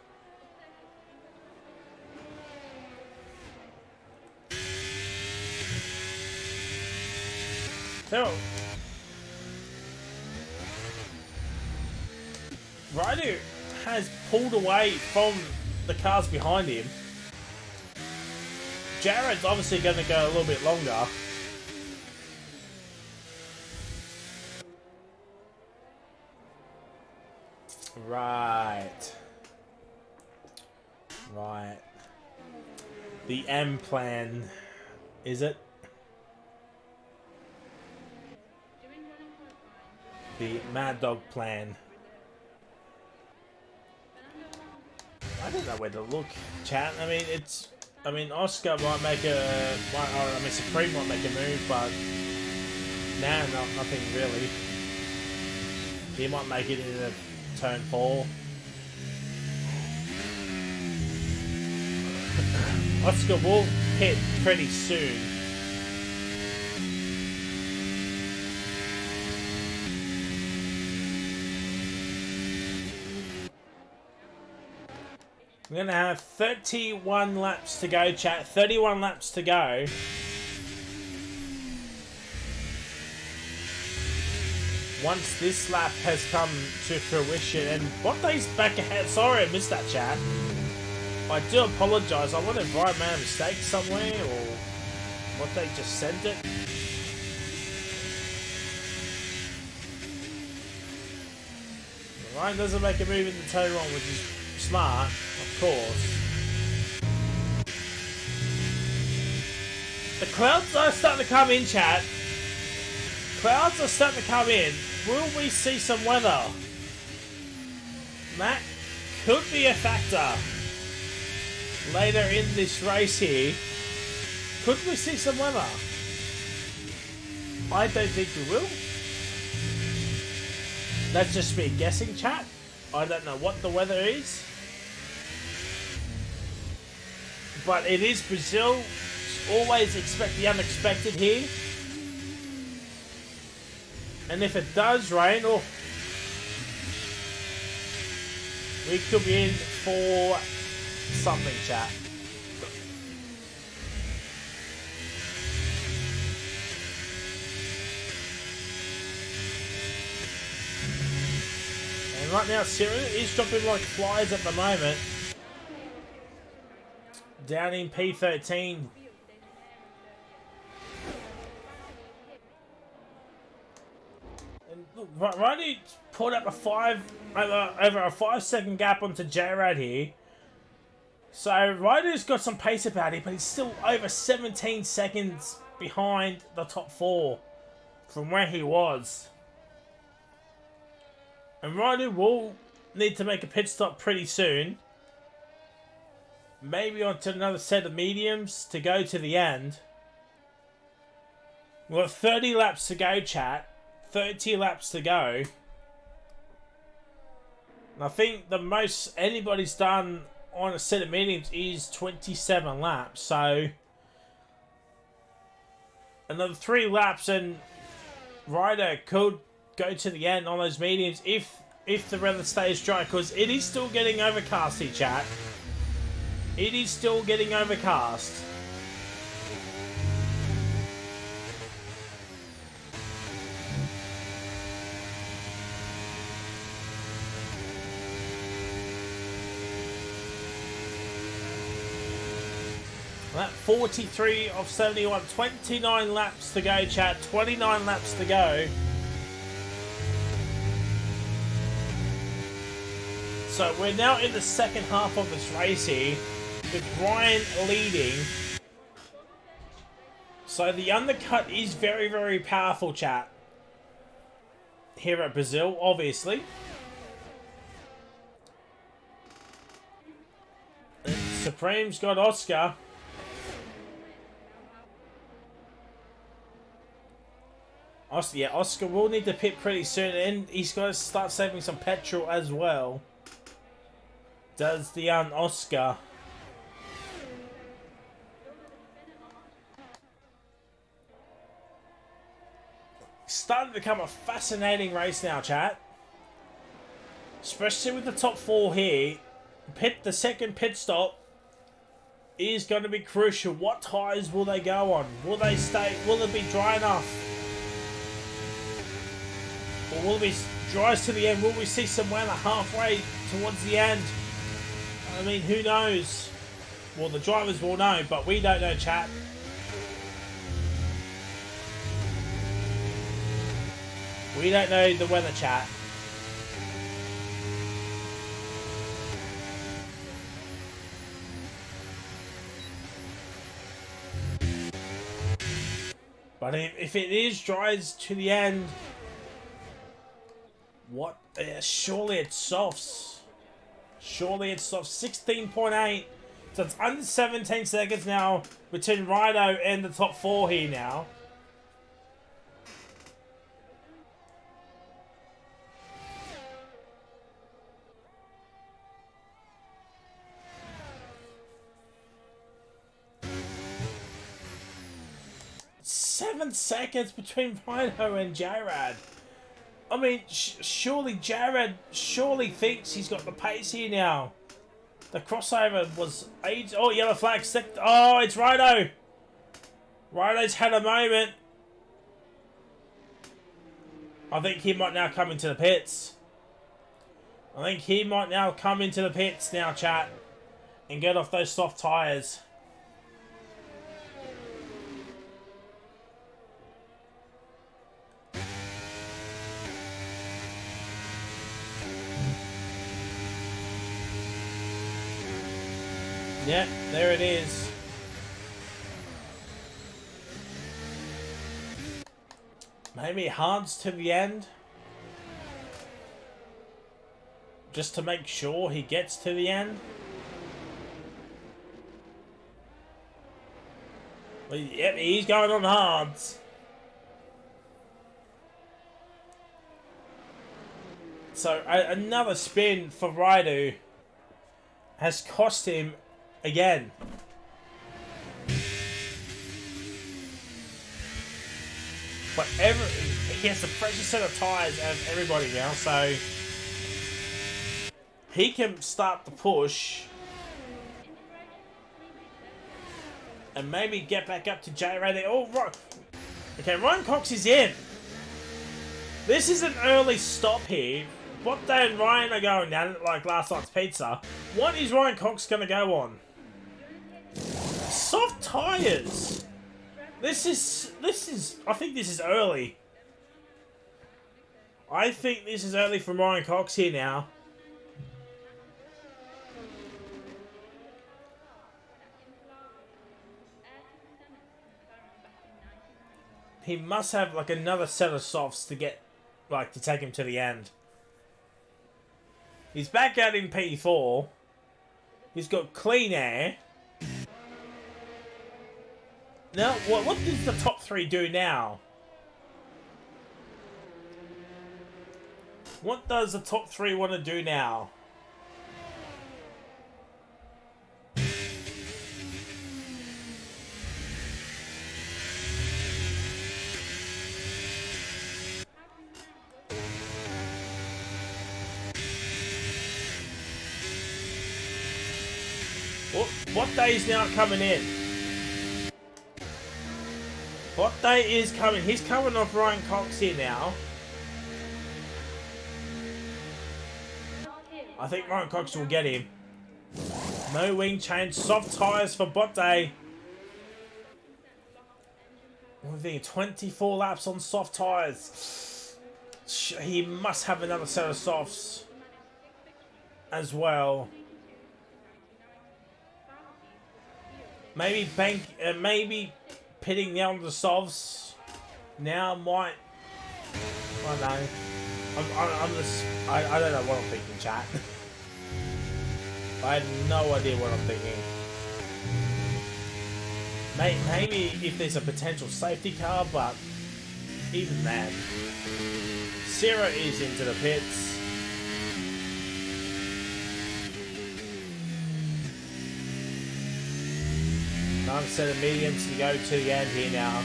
So, Ryder has pulled away from the cars behind him. Jared's obviously going to go a little bit longer. Right. The M plan, is it? The Mad Dog plan. I don't know where to look, chat. I mean, Oscar might make Supreme might make a move, but nothing really. He might make it in a turn 4. Oscar will hit pretty soon. We're going to have 31 laps to go, chat. 31 laps to go. Once this lap has come to fruition, and Botte's back ahead. Sorry, I missed that, chat. I do apologise. I wonder if Ryan made a mistake somewhere, or Botte just sent it. Ryan doesn't make a move in the turn wrong, which is smart, of course. The clouds are starting to come in, chat. Clouds are starting to come in. Will we see some weather? That could be a factor later in this race here. Could we see some weather? I don't think we will. That's just me guessing, chat. I don't know what the weather is. But it is Brazil. Always expect the unexpected here. And if it does rain, oh, we could be in for something, chat. And right now, Cyril is dropping like flies at the moment. Down in P13. And look, Ronnie pulled up over a 5-second gap onto J-Rad here. So Ryder's got some pace about him, but he's still over 17 seconds behind the top 4 from where he was. And Ryder will need to make a pit stop pretty soon. Maybe onto another set of mediums to go to the end. We've got 30 laps to go, chat. 30 laps to go. And I think the most anybody's done on a set of mediums is 27 laps. So another 3 laps and Ryder could go to the end on those mediums if the weather stays dry, because it is still getting overcast here, chat. It is still getting overcast. That 43 of 71, 29 laps to go, chat. 29 laps to go. So we're now in the second half of this race here, with Ryan leading. So the undercut is very, very powerful, chat. Here at Brazil, obviously. And Supreme's got Oscar. Yeah, Oscar will need to pit pretty soon, and he's got to start saving some petrol as well. Does the Oscar. Starting to become a fascinating race now, chat. Especially with the top 4 here. The second pit stop is going to be crucial. What tyres will they go on? Will they stay? Will it be dry enough? Or will it be dry to the end? Will we see some weather halfway towards the end? I mean, who knows? Well, the drivers will know, but we don't know, chat. We don't know the weather, chat. But if it is dry to the end, what? Surely it's softs. Surely it's softs. 16.8. So it's under 17 seconds now between Rido and the top 4 here now. Seven seconds between Rhino and J-Rad. I mean, surely J-Rad thinks he's got the pace here now. The crossover was age. Oh, yellow flag. Oh, it's Rhino. Rhino's had a moment. I think he might now come into the pits. I think he might now come into the pits now, chat, and get off those soft tyres. Yeah, there it is. Maybe Hans to the end. Just to make sure he gets to the end. Well, yep, he's going on Hans. So another spin for Raidu has cost him again. But he has the freshest set of tyres out of everybody now, so he can start the push and maybe get back up to J-Ray there. Oh, right. Okay, Ryan Cox is in. This is an early stop here. What day and Ryan are going down like last night's pizza. What is Ryan Cox going to go on? Soft tyres. This is, I think this is early. I think this is early from Ryan Cox here now. He must have like another set of softs to get, like, to take him to the end. He's back out in P4. He's got clean air. Now, what does the top three do now? What does the top three want to do now? What day is now coming in? What day is coming? He's coming off Ryan Cox here now. I think Ryan Cox will get him. No wing change. Soft tyres for Bot Day. We're thinking 24 laps on soft tyres. He must have another set of softs as well. Maybe maybe pitting down the softs now might. I don't know. I don't know what I'm thinking, chat. I have no idea what I'm thinking. Maybe if there's a potential safety car, but even that. Sarah is into the pits. Another set of mediums to go to the end here now.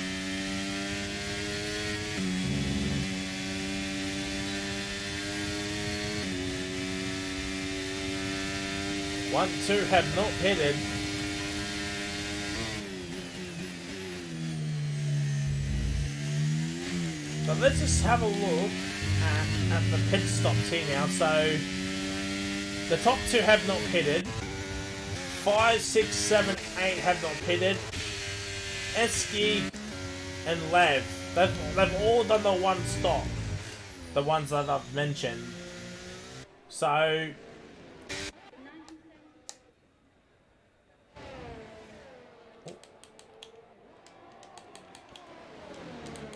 One, two have not pitted. So let's just have a look at the pit stops here now. So the top two have not pitted. 5, 6, 7, 8 have not pitted. Eski and Lev, they've all done the one stop. The ones that I've mentioned. So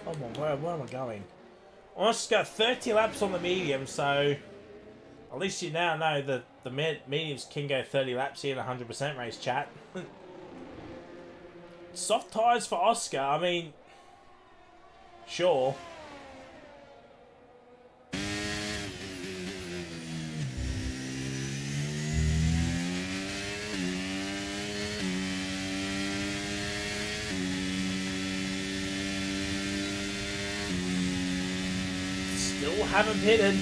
oh my word, where am I going? I just got 30 laps on the medium, so at least you now know that the mediums can go 30 laps here in 100% race, chat. Soft tyres for Oscar, I mean, sure. Still haven't pitted.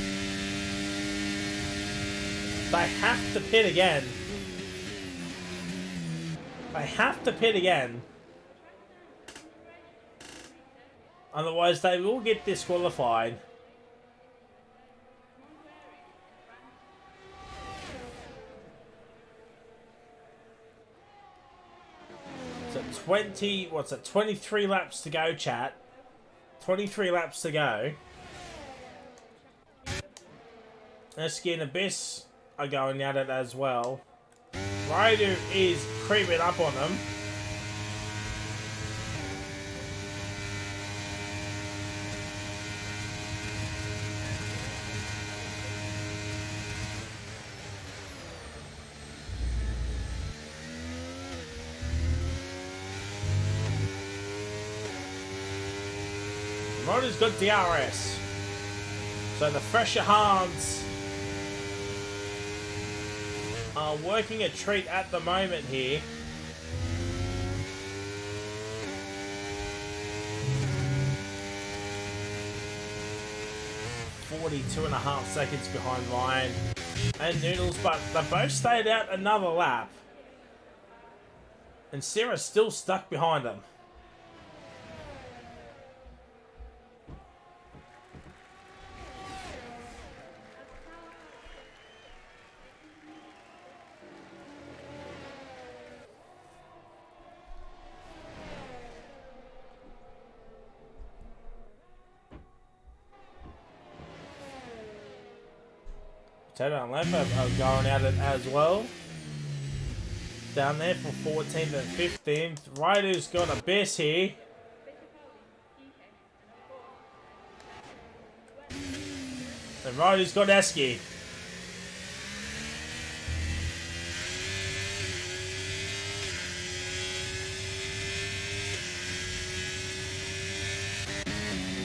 They have to pit again. They have to pit again. Otherwise they will get disqualified. So 23 laps to go, chat. 23 laps to go. Eski and Abyss are going at it as well. Raidu is creeping up on them. Ryder's got DRS. So the fresher hands are working a treat at the moment here. .42.5 seconds behind Ryan and Noodles, but they both stayed out another lap. And Sarah's still stuck behind them. Potato and Lamp are going at it as well. Down there for 14th and 15th. Ryder's got a best here. And Ryder's got Esky.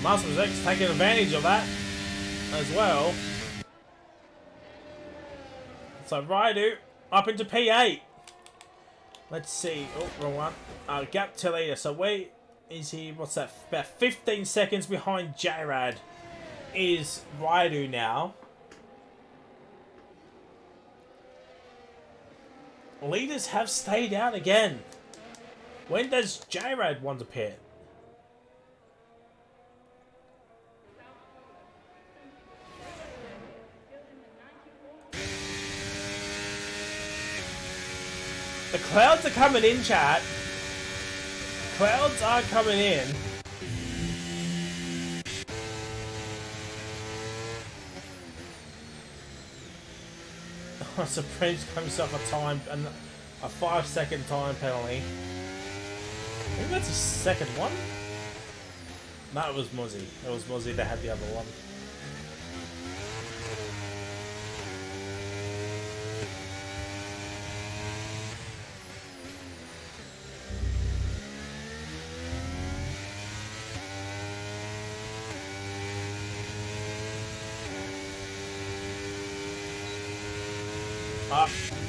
Muscles X taking advantage of that as well. So Ryder up into P8. Let's see. Oh, wrong one. Gap to leader. So where is he? What's that? About 15 seconds behind J-Rad is Ryder now. Leaders have stayed out again. When does J-Rad want to pit? The clouds are coming in, chat. Clouds are coming in. Oh, Supreme's got himself a 5-second time penalty. Maybe that's a second one? No, it was Muzzy. It was Muzzy that had the other one.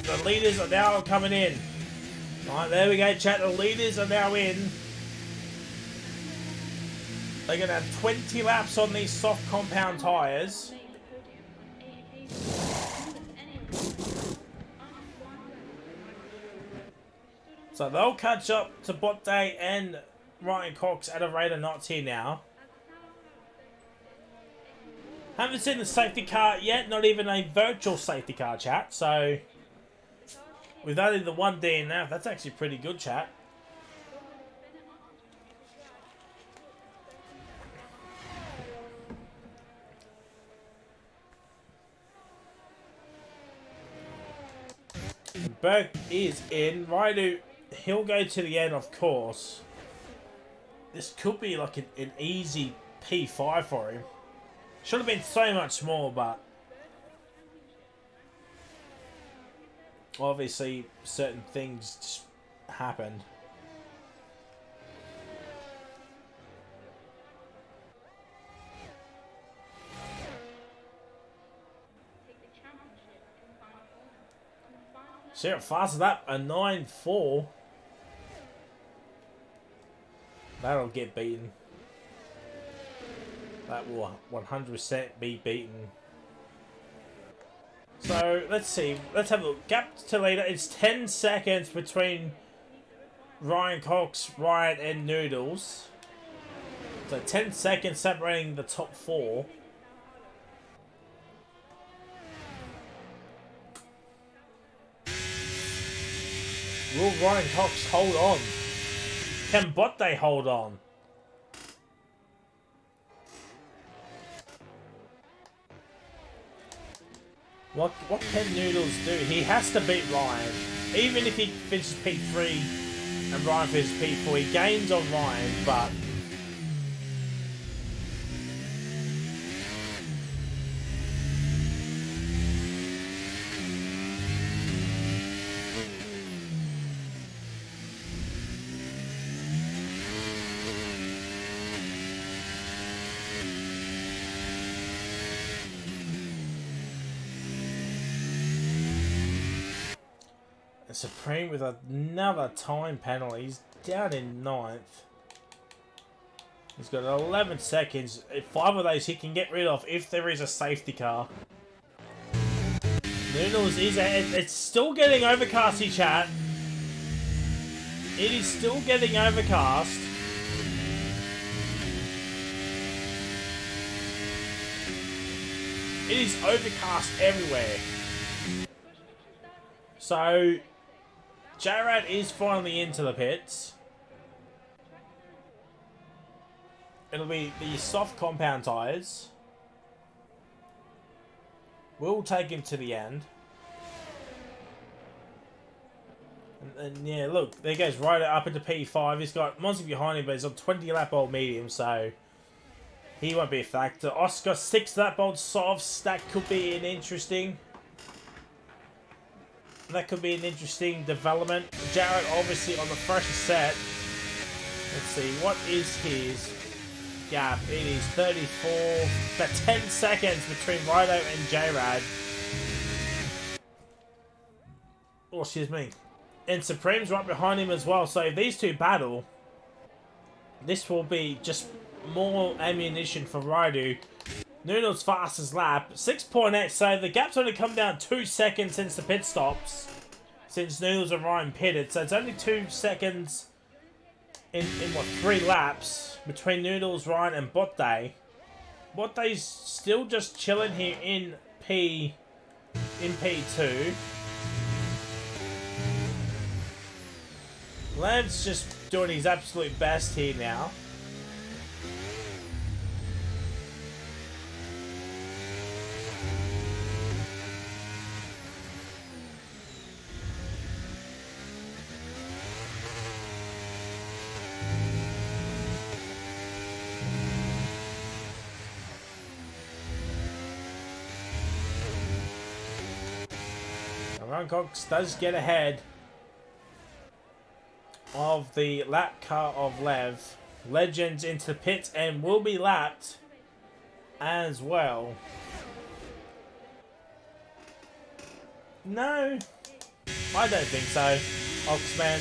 The leaders are now coming in. Alright, there we go, chat. The leaders are now in. They're going to have 20 laps on these soft compound tyres. So they'll catch up to Botte and Ryan Cox at a rate of knots here now. Haven't seen the safety car yet, not even a virtual safety car, chat. So, with only the one DNF, that's actually pretty good, chat. Berg is in. Ryder, he'll go to the end, of course. This could be like an easy P5 for him. Should have been so much more, but obviously certain things just happened. Sarah fastened up a 9.4. That'll get beaten. That will 100% be beaten. So, let's see. Let's have a look. Gap to leader. It's 10 seconds between Ryan Cox, Ryan, and Noodles. So, 10 seconds separating the top four. Will Ryan Cox hold on? Can Botte hold on? What can Noodles do? He has to beat Ryan. Even if he finishes P3 and Ryan finishes P4, he gains on Ryan, but Supreme with another time penalty. He's down in 9th. He's got 11 seconds. 5 of those he can get rid of if there is a safety car. Noodles is ahead. It's still getting overcasty, chat. It is still getting overcast. It is overcast everywhere. So, J-Rad is finally into the pits. It'll be the soft compound tyres. We'll take him to the end. And yeah, look, there goes right up into P5. He's got Monty behind him, but he's on 20 lap old medium, so he won't be a factor. Oscar 6 lap old softs. That could be an interesting. That could be an interesting development. Jared obviously on the fresher set. Let's see, what is his gap? It is 34. About 10 seconds between Rido and J-Rad. Oh, excuse me. And Supreme's right behind him as well. So if these two battle, this will be just more ammunition for Rido. Noodle's fastest lap, 6.8. So the gap's only come down 2 seconds since the pit stops. Since Noodles and Ryan pitted. So it's only 2 seconds in what, 3 laps between Noodles, Ryan and Botte. Botte's still just chilling here in P2. Lev's just doing his absolute best here now. Ryan Cox does get ahead of the lap car of Lev. Legends into the pits and will be lapped as well. No, I don't think so. Oxman.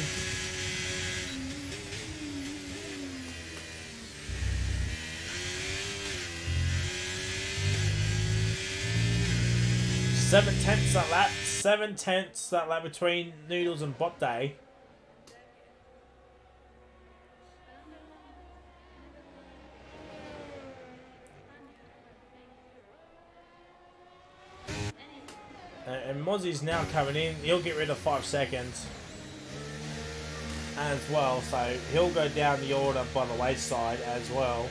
Seven-tenths that lap. 7/10 that lap between Noodles and Botte. And Mozzie's now coming in. He'll get rid of 5 seconds as well. So he'll go down the order by the wayside as well.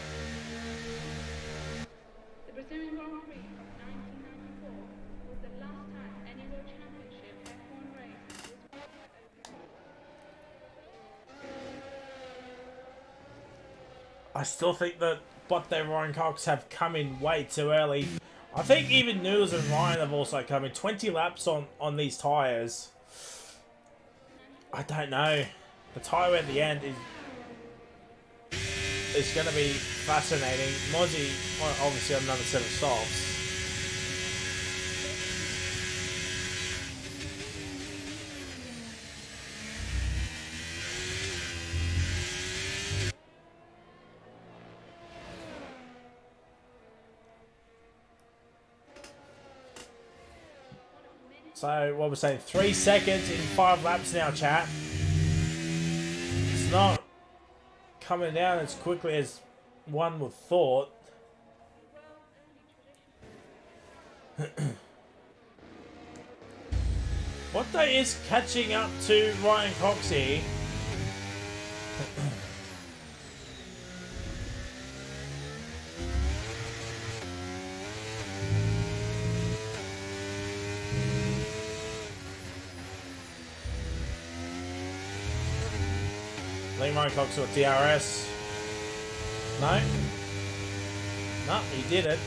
I still think that Botte and Ryan Cox have come in way too early. I think even Noodles and Ryan have also come in. 20 laps on these tyres. I don't know. The tyre at the end is going to be fascinating. Mozzie, obviously, on another set of softs. So, what we're saying, 3 seconds in 5 laps now, chat. It's not coming down as quickly as one would thought. Botte is catching up to Ryan Cox here. Ryan Cox with DRS. No? No, he didn't.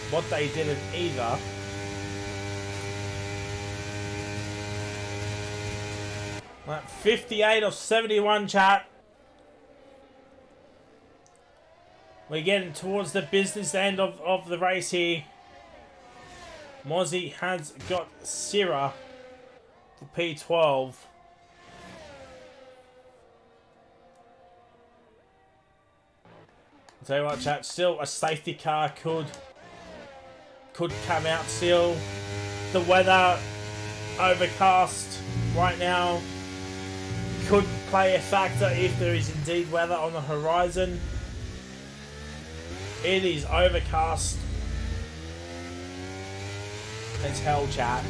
Botte didn't either. Right, 58 of 71, chat. We're getting towards the business end of the race here. Mozzie has got Syrah for P12. I'll tell you what, chat, still a safety car could come out still. The weather, overcast right now, could play a factor if there is indeed weather on the horizon. It is overcast as hell, chat.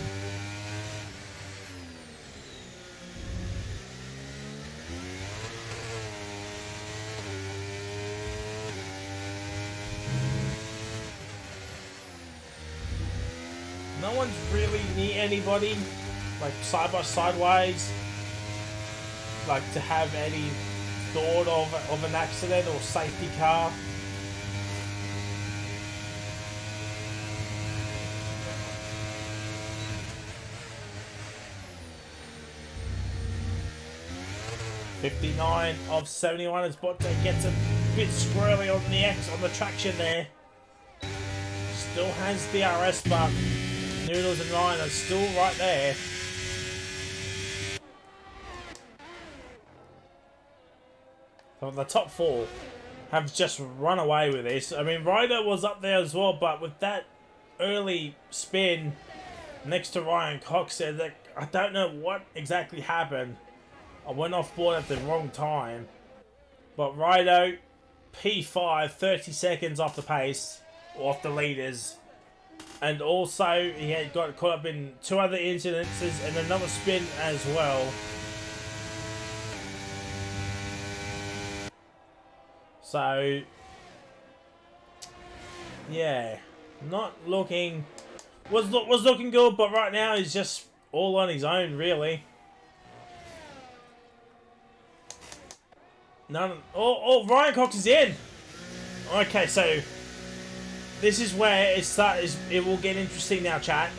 No one's really near anybody, like side by sideways, like to have any thought of an accident or safety car. .59 of 71 as Botte gets a bit squirrely on the traction there. Still has DRS, but Noodles and Ryan are still right there. So the top four have just run away with this. I mean, Ryder was up there as well, but with that early spin next to Ryan Cox there, that I don't know what exactly happened. I went off board at the wrong time. But Ryder, P5, 30 seconds off the pace, or off the leaders. And also, he had got caught up in 2 other incidences and another spin as well. So, yeah, not looking, was looking good, but right now he's just all on his own, really. Ryan Cox is in. Okay, so this is where it will get interesting now, chat.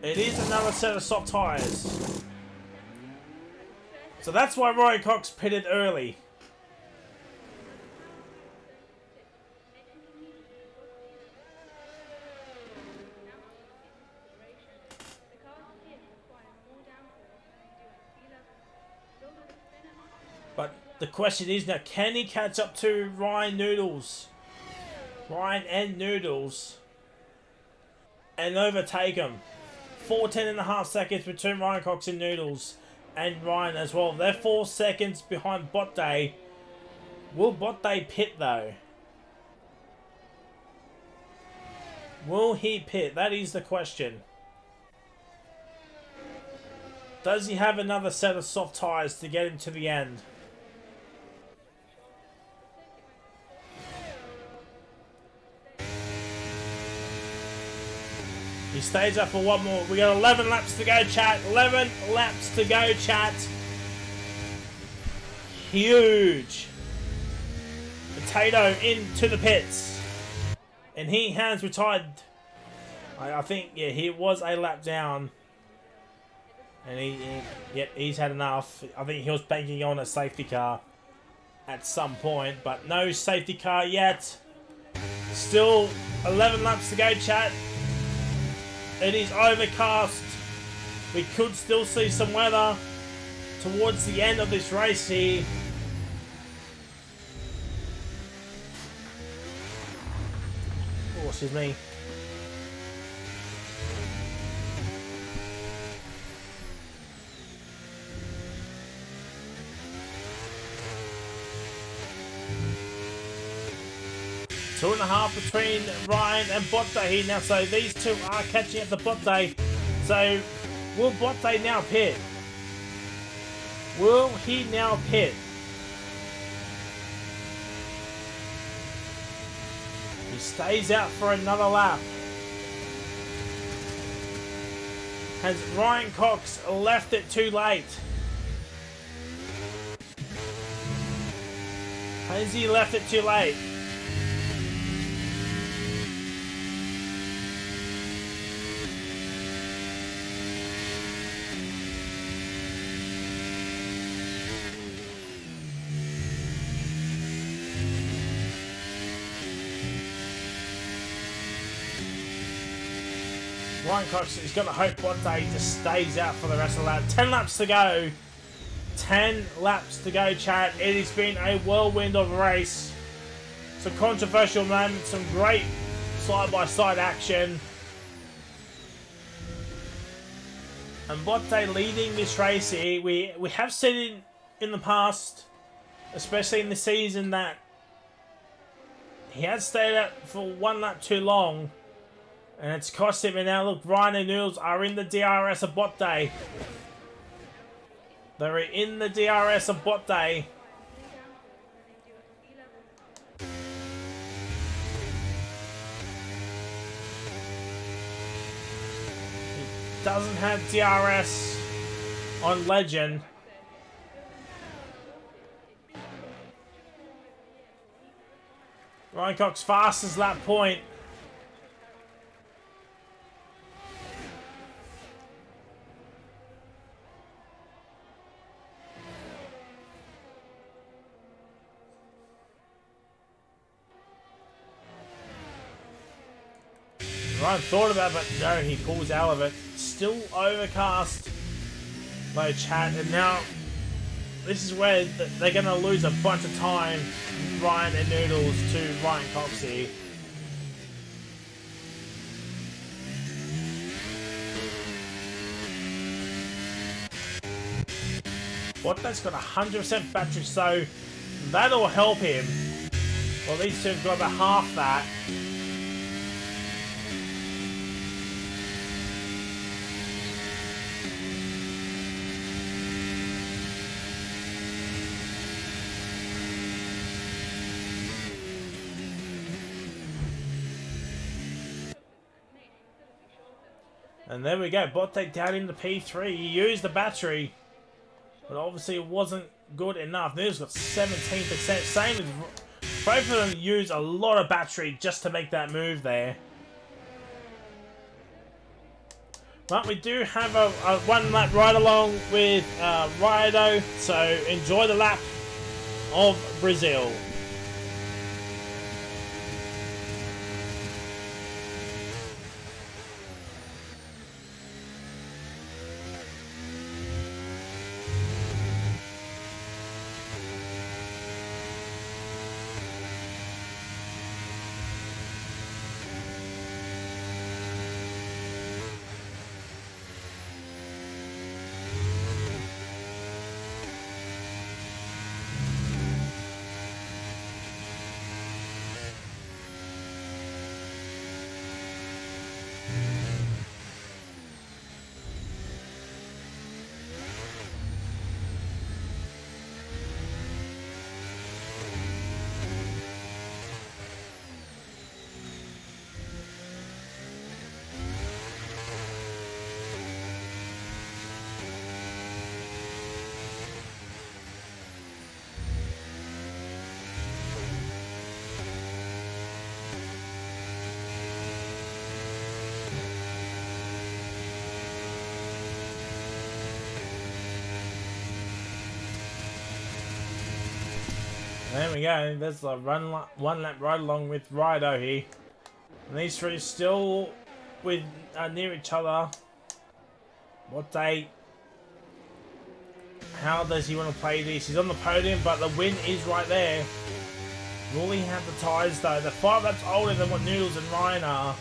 It is another set of soft tires. So that's why Ryan Cox pitted early. But the question is now, can he catch up to Ryan and Noodles, and overtake him? 14.5 seconds between Ryan Cox and Noodles, and Ryan as well. They're 4 seconds behind Botte. Will Botte pit though? Will he pit? That is the question. Does he have another set of soft tyres to get him to the end? He stays up for one more. We got 11 laps to go, chat. 11 laps to go, chat. Huge. Potato into the pits. And he has retired. I think, yeah, he was a lap down. And yep, he's had enough. I think he was banking on a safety car at some point. But no safety car yet. Still 11 laps to go, chat. It is overcast. We could still see some weather towards the end of this race here. Oh, excuse me. Two and a half between Ryan and Botte here now, so these two are catching up to Botte. So, will Botte now pit? Will he now pit? He stays out for another lap. Has Ryan Cox left it too late? Has he left it too late? Ryan Cox is going to hope Botte just stays out for the rest of the lap. 10 laps to go. 10 laps to go, chat. It has been a whirlwind of a race. Some controversial moments, some great side-by-side action. And Botte leading this race here. We have seen it in the past, especially in the season, that he has stayed out for one lap too long. And it's cost him. And now look, Ryan and Noodles are in the DRS of Botte. They're in the DRS of Botte. Doesn't have DRS on Legend. Ryan Cox fastest lap point. Ryan thought about it, but no, he pulls out of it. Still overcast, low chat, and now this is where they're going to lose a bunch of time, Ryan and Noodles, to Ryan Cox here. Botte's got 100% battery, so that'll help him. Well, these two have got about half that. And there we go, Botte down into P3. He used the battery, but obviously it wasn't good enough. Noodles got 17%. Same as both of them used a lot of battery just to make that move there. But we do have a one lap ride along with Rido, so enjoy the lap of Brazil. There we go. There's a one lap ride along with Rido here. And these three still with near each other. Botte, how does he want to play this? He's on the podium, but the win is right there. Will he have the tyres though? They're 5 laps older than what Noodles and Ryan are.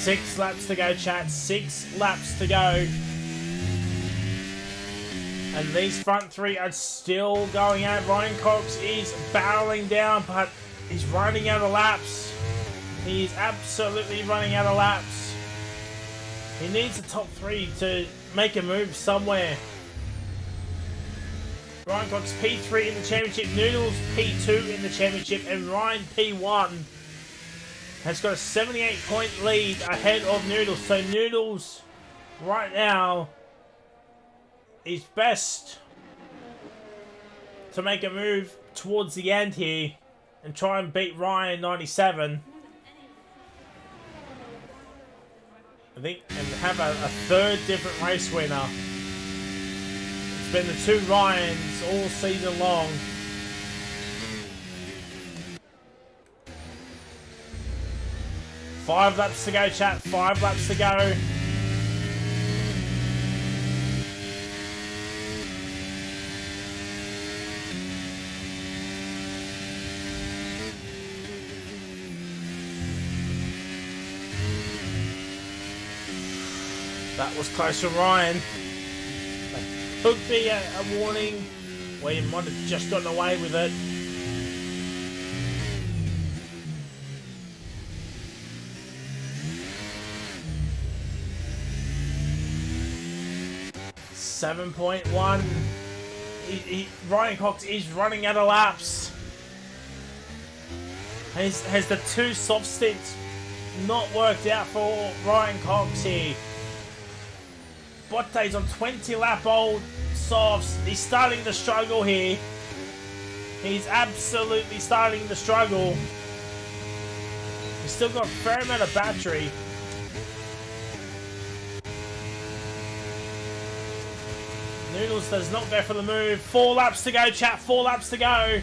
Six laps to go, chat. 6 laps to go. And these front three are still going out. Ryan Cox is barreling down, but he's running out of laps. He is absolutely running out of laps. He needs the top 3 to make a move somewhere. Ryan Cox P3 in the championship. Noodles P2 in the championship. And Ryan P1. has got a 78-point lead ahead of Noodles. So Noodles, right now, is best to make a move towards the end here and try and beat Ryan 97. I think, and have a third different race winner. It's been the two Ryans all season long. Five laps to go, chat. 5 laps to go. That was close to Ryan. That could be a warning where you might have just gotten away with it. .1. Ryan Cox is running out of laps. Has the two soft stints not worked out for Ryan Cox here? Botte's on 20 lap old softs. He's starting to struggle here. He's absolutely starting to struggle. He's still got a fair amount of battery. Noodles does not go for the move. 4 laps to go, chat. 4 laps to go.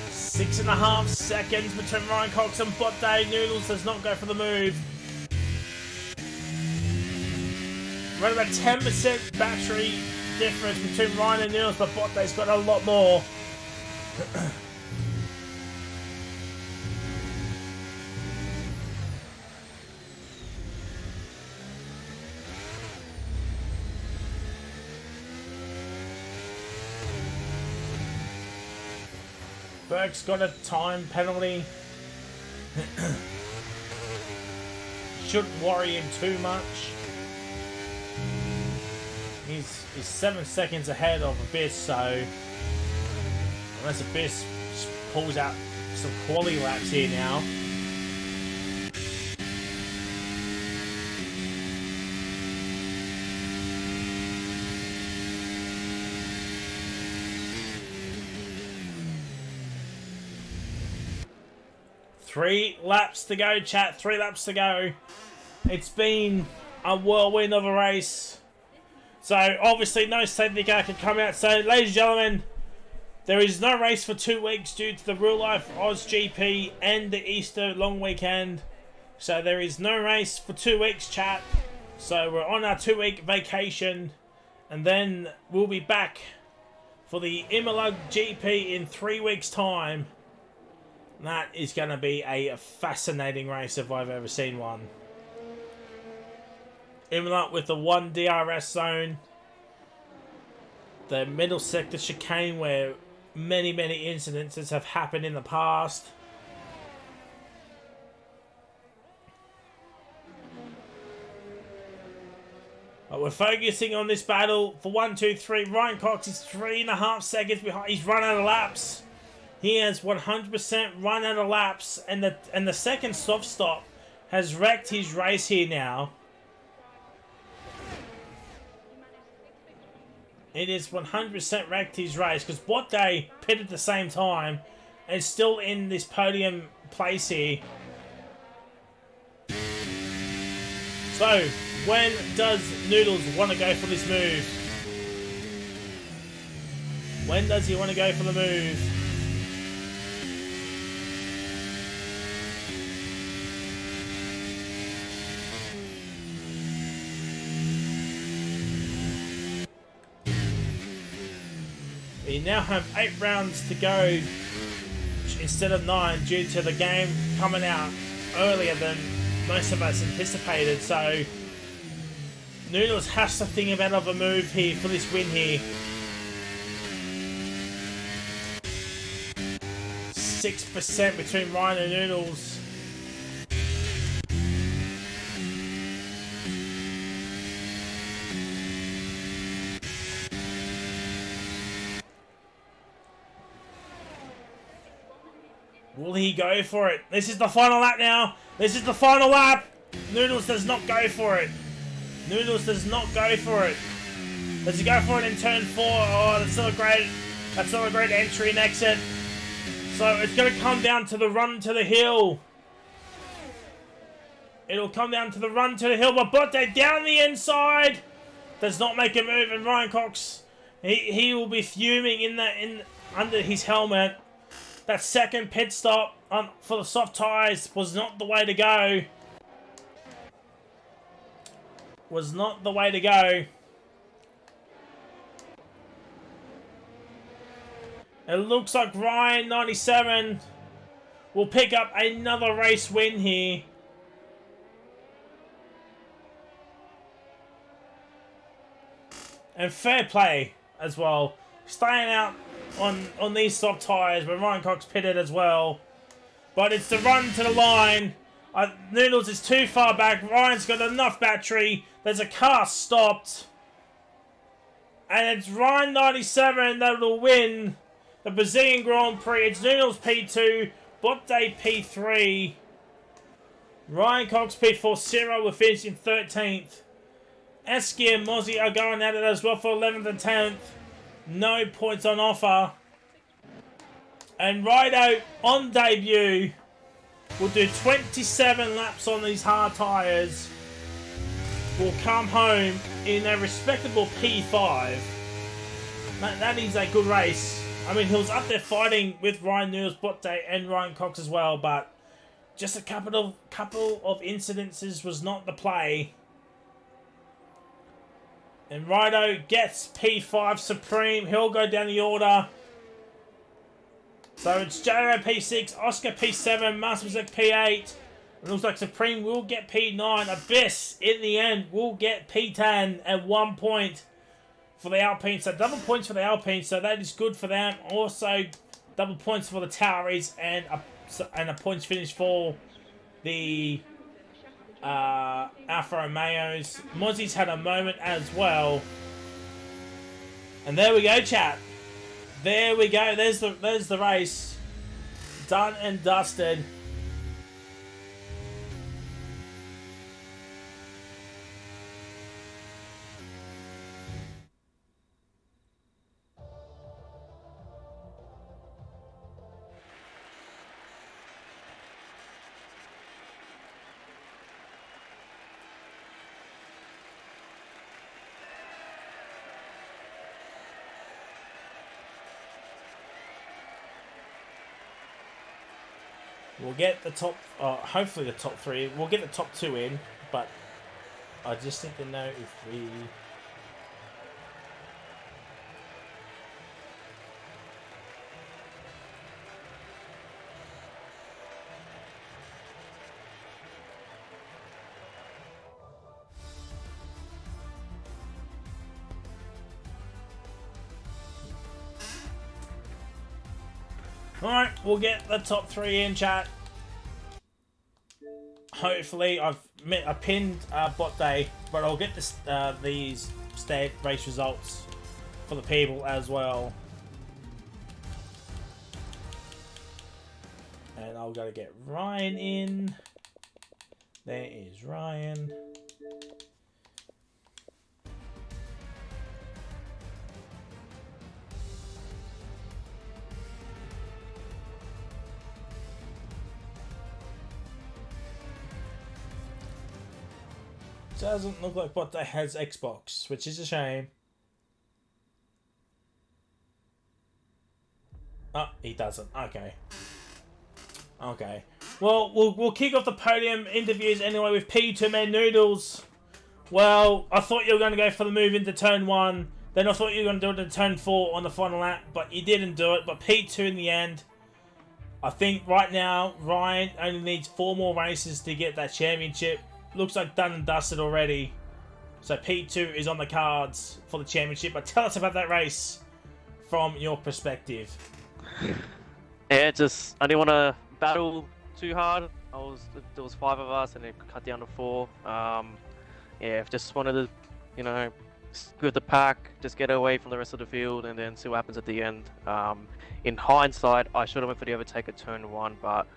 Six and a half seconds between Ryan Cox and Botte. Noodles does not go for the move. Around about 10% battery difference between Ryan and Noodles, but Botte's got a lot more. Burke's got a time penalty. Shouldn't worry him too much. He's 7 seconds ahead of Abyss, so unless Abyss pulls out some quality laps here now. Three laps to go, chat. 3 laps to go. It's been a whirlwind of a race. So, obviously, no safety car can come out. So, ladies and gentlemen, there is no race for 2 weeks due to the real life Oz GP and the Easter long weekend. So, there is no race for 2 weeks, chat. So, we're on our 2-week vacation. And then we'll be back for the Imola GP in 3 weeks' time. That is going to be a fascinating race if I've ever seen one. Imola with the 1 DRS zone. The middle sector chicane where many incidences have happened in the past. But we're focusing on this battle for 1, 2, 3. Ryan Cox is 3.5 seconds behind. He's run out of laps. He has 100% run out of laps, and the second soft stop has wrecked his race here now. It is 100% wrecked his race because Botte pitted at the same time and is still in this podium place here. So, when does Noodles want to go for this move? When does he want to go for the move? We now have 8 rounds to go instead of 9 due to the game coming out earlier than most of us anticipated. So Noodles has to think about a move here for this win here. 6% between Ryan and Noodles. Will he go for it? This is the final lap now. This is the final lap. Noodles does not go for it. Noodles does not go for it. Does he go for it in turn 4? Oh, that's not a great entry and exit. So it's going to come down to the run to the hill. It'll come down to the run to the hill, but Botte down the inside does not make a move, and Ryan Cox, he will be fuming in under his helmet. That second pit stop for the soft tyres was not the way to go. Was not the way to go. It looks like Ryan 97 will pick up another race win here. And fair play as well. Staying out on these soft tyres when Ryan Cox pitted as well. But it's the run to the line. Noodles is too far back. Ryan's got enough battery. There's a car stopped. And it's Ryan 97 that will win the Brazilian Grand Prix. It's Noodles P2, Botte P3. Ryan Cox P4, Cyril will finish in 13th. Eski and Mozzie are going at it as well for 11th and 10th. No points on offer. And Rido on debut will do 27 laps on these hard tyres. Will come home in a respectable P5. That is a good race. I mean, he was up there fighting with Ryan Noodles, Botte and Ryan Cox as well, but just a couple of incidences was not the play. And Rido gets P5 Supreme. He'll go down the order. So it's J.O. P6, Oscar P7, Mastermazek P8. It looks like Supreme will get P9. Abyss, in the end, will get P10 at 1 point for the Alpine. So double points for the Alpine, so that is good for them. Also, double points for the Tauris and a points finish for the Alfa Romeos. Mozzie's had a moment as well. And there we go, chat. There we go. There's the race. Done and dusted. We'll get the top, hopefully the top 3. We'll get the top 2 in, but I just need to know if we... Alright, we'll get the top 3 in, chat. Hopefully, I pinned Botte, but I'll get this, these state race results for the people as well. And I'll go to get Ryan in. There is Ryan. Doesn't look like Botte has Xbox, which is a shame. Oh, he doesn't. Okay. Okay. Well, we'll kick off the podium interviews anyway with P2 Man Noodles. Well, I thought you were going to go for the move into turn 1. Then I thought you were going to do it in turn 4 on the final lap, but you didn't do it. But P2 in the end. I think right now, Ryan only needs 4 more races to get that championship. Looks like done and dusted already. So P2 is on the cards for the championship. But tell us about that race from your perspective. Yeah, just I didn't want to battle too hard. There was 5 of us and it cut down to 4. Yeah, just wanted to, with the pack, just get away from the rest of the field, and then see what happens at the end. In hindsight, I should have went for the overtake at turn 1, but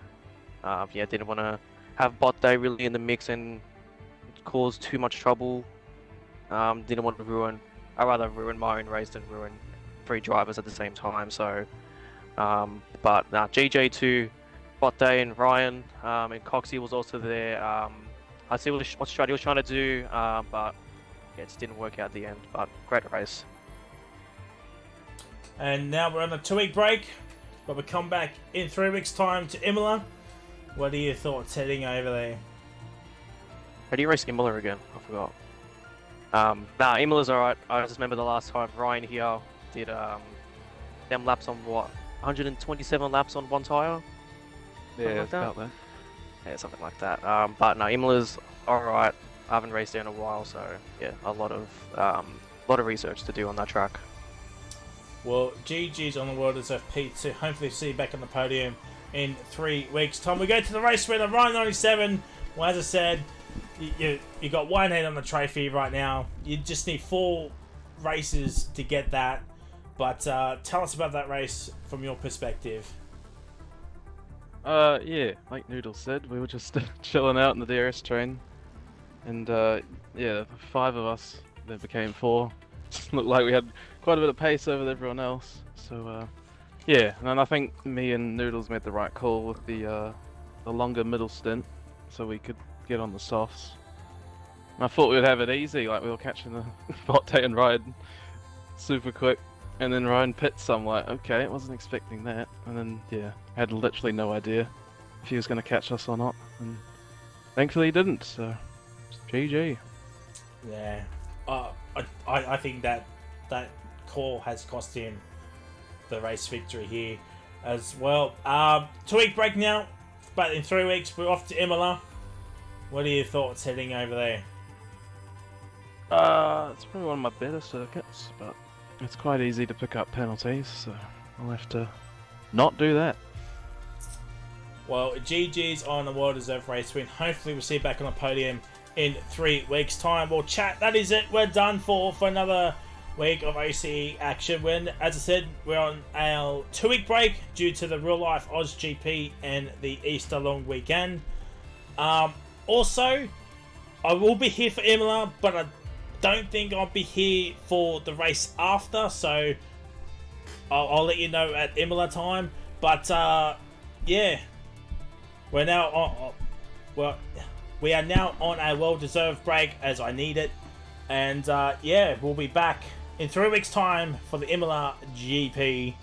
yeah, didn't want to have bot day really in the mix and cause too much trouble. Didn't want to I'd rather ruin my own race than ruin 3 drivers at the same time. So, but GJ to bot day, and Ryan and Coxie was also there. I see what Stratty was trying to do, but yeah, it just didn't work out at the end. But great race. And now we're on a 2-week break, but we come back in 3 weeks' time to Imola. What are your thoughts heading over there? How do you race Imola again? I forgot. Imola's alright. I just remember the last time Ryan here did them laps on what? 127 laps on one tyre? Yeah, like about that. Yeah, something like that. But no, Imola's alright. I haven't raced there in a while, so yeah, a lot of research to do on that track. Well, GG's on the World Reserve P2. Hopefully see you back on the podium in 3 weeks' time. We go to the race winner, Ryan 97. Well, as I said, you got 1 head on the trophy right now. You just need 4 races to get that. But tell us about that race from your perspective. Yeah, like Noodle said, we were just chilling out in the DRS train, and yeah, 5 of us, there became 4. Looked like we had quite a bit of pace over everyone else. So yeah, and I think me and Noodles made the right call with the longer middle stint, so we could get on the softs. And I thought we would have it easy, like we were catching the bot day and ride super quick, and then Ryan pits. So I'm like, okay, I wasn't expecting that. And then yeah, I had literally no idea if he was going to catch us or not, and thankfully he didn't. So GG. Yeah, I think that call has cost him the race victory here as well. 2-week break now, but in 3 weeks we're off to Imola. What are your thoughts heading over there? It's probably one of my better circuits, but it's quite easy to pick up penalties, so I'll have to not do that. Well, GG's on the World Reserve Race win. Hopefully we'll see you back on the podium in 3 weeks' time. Well, chat, that is it. We're done for another week of OCE action. When, as I said, we're on our 2-week break due to the real life Oz GP and the Easter long weekend. Also, I will be here for Imola, but I don't think I'll be here for the race after, so I'll let you know at Imola time. But yeah, we're now on. Well, we are now on a well-deserved break as I need it, and yeah, we'll be back in 3 weeks' time for the Imola GP.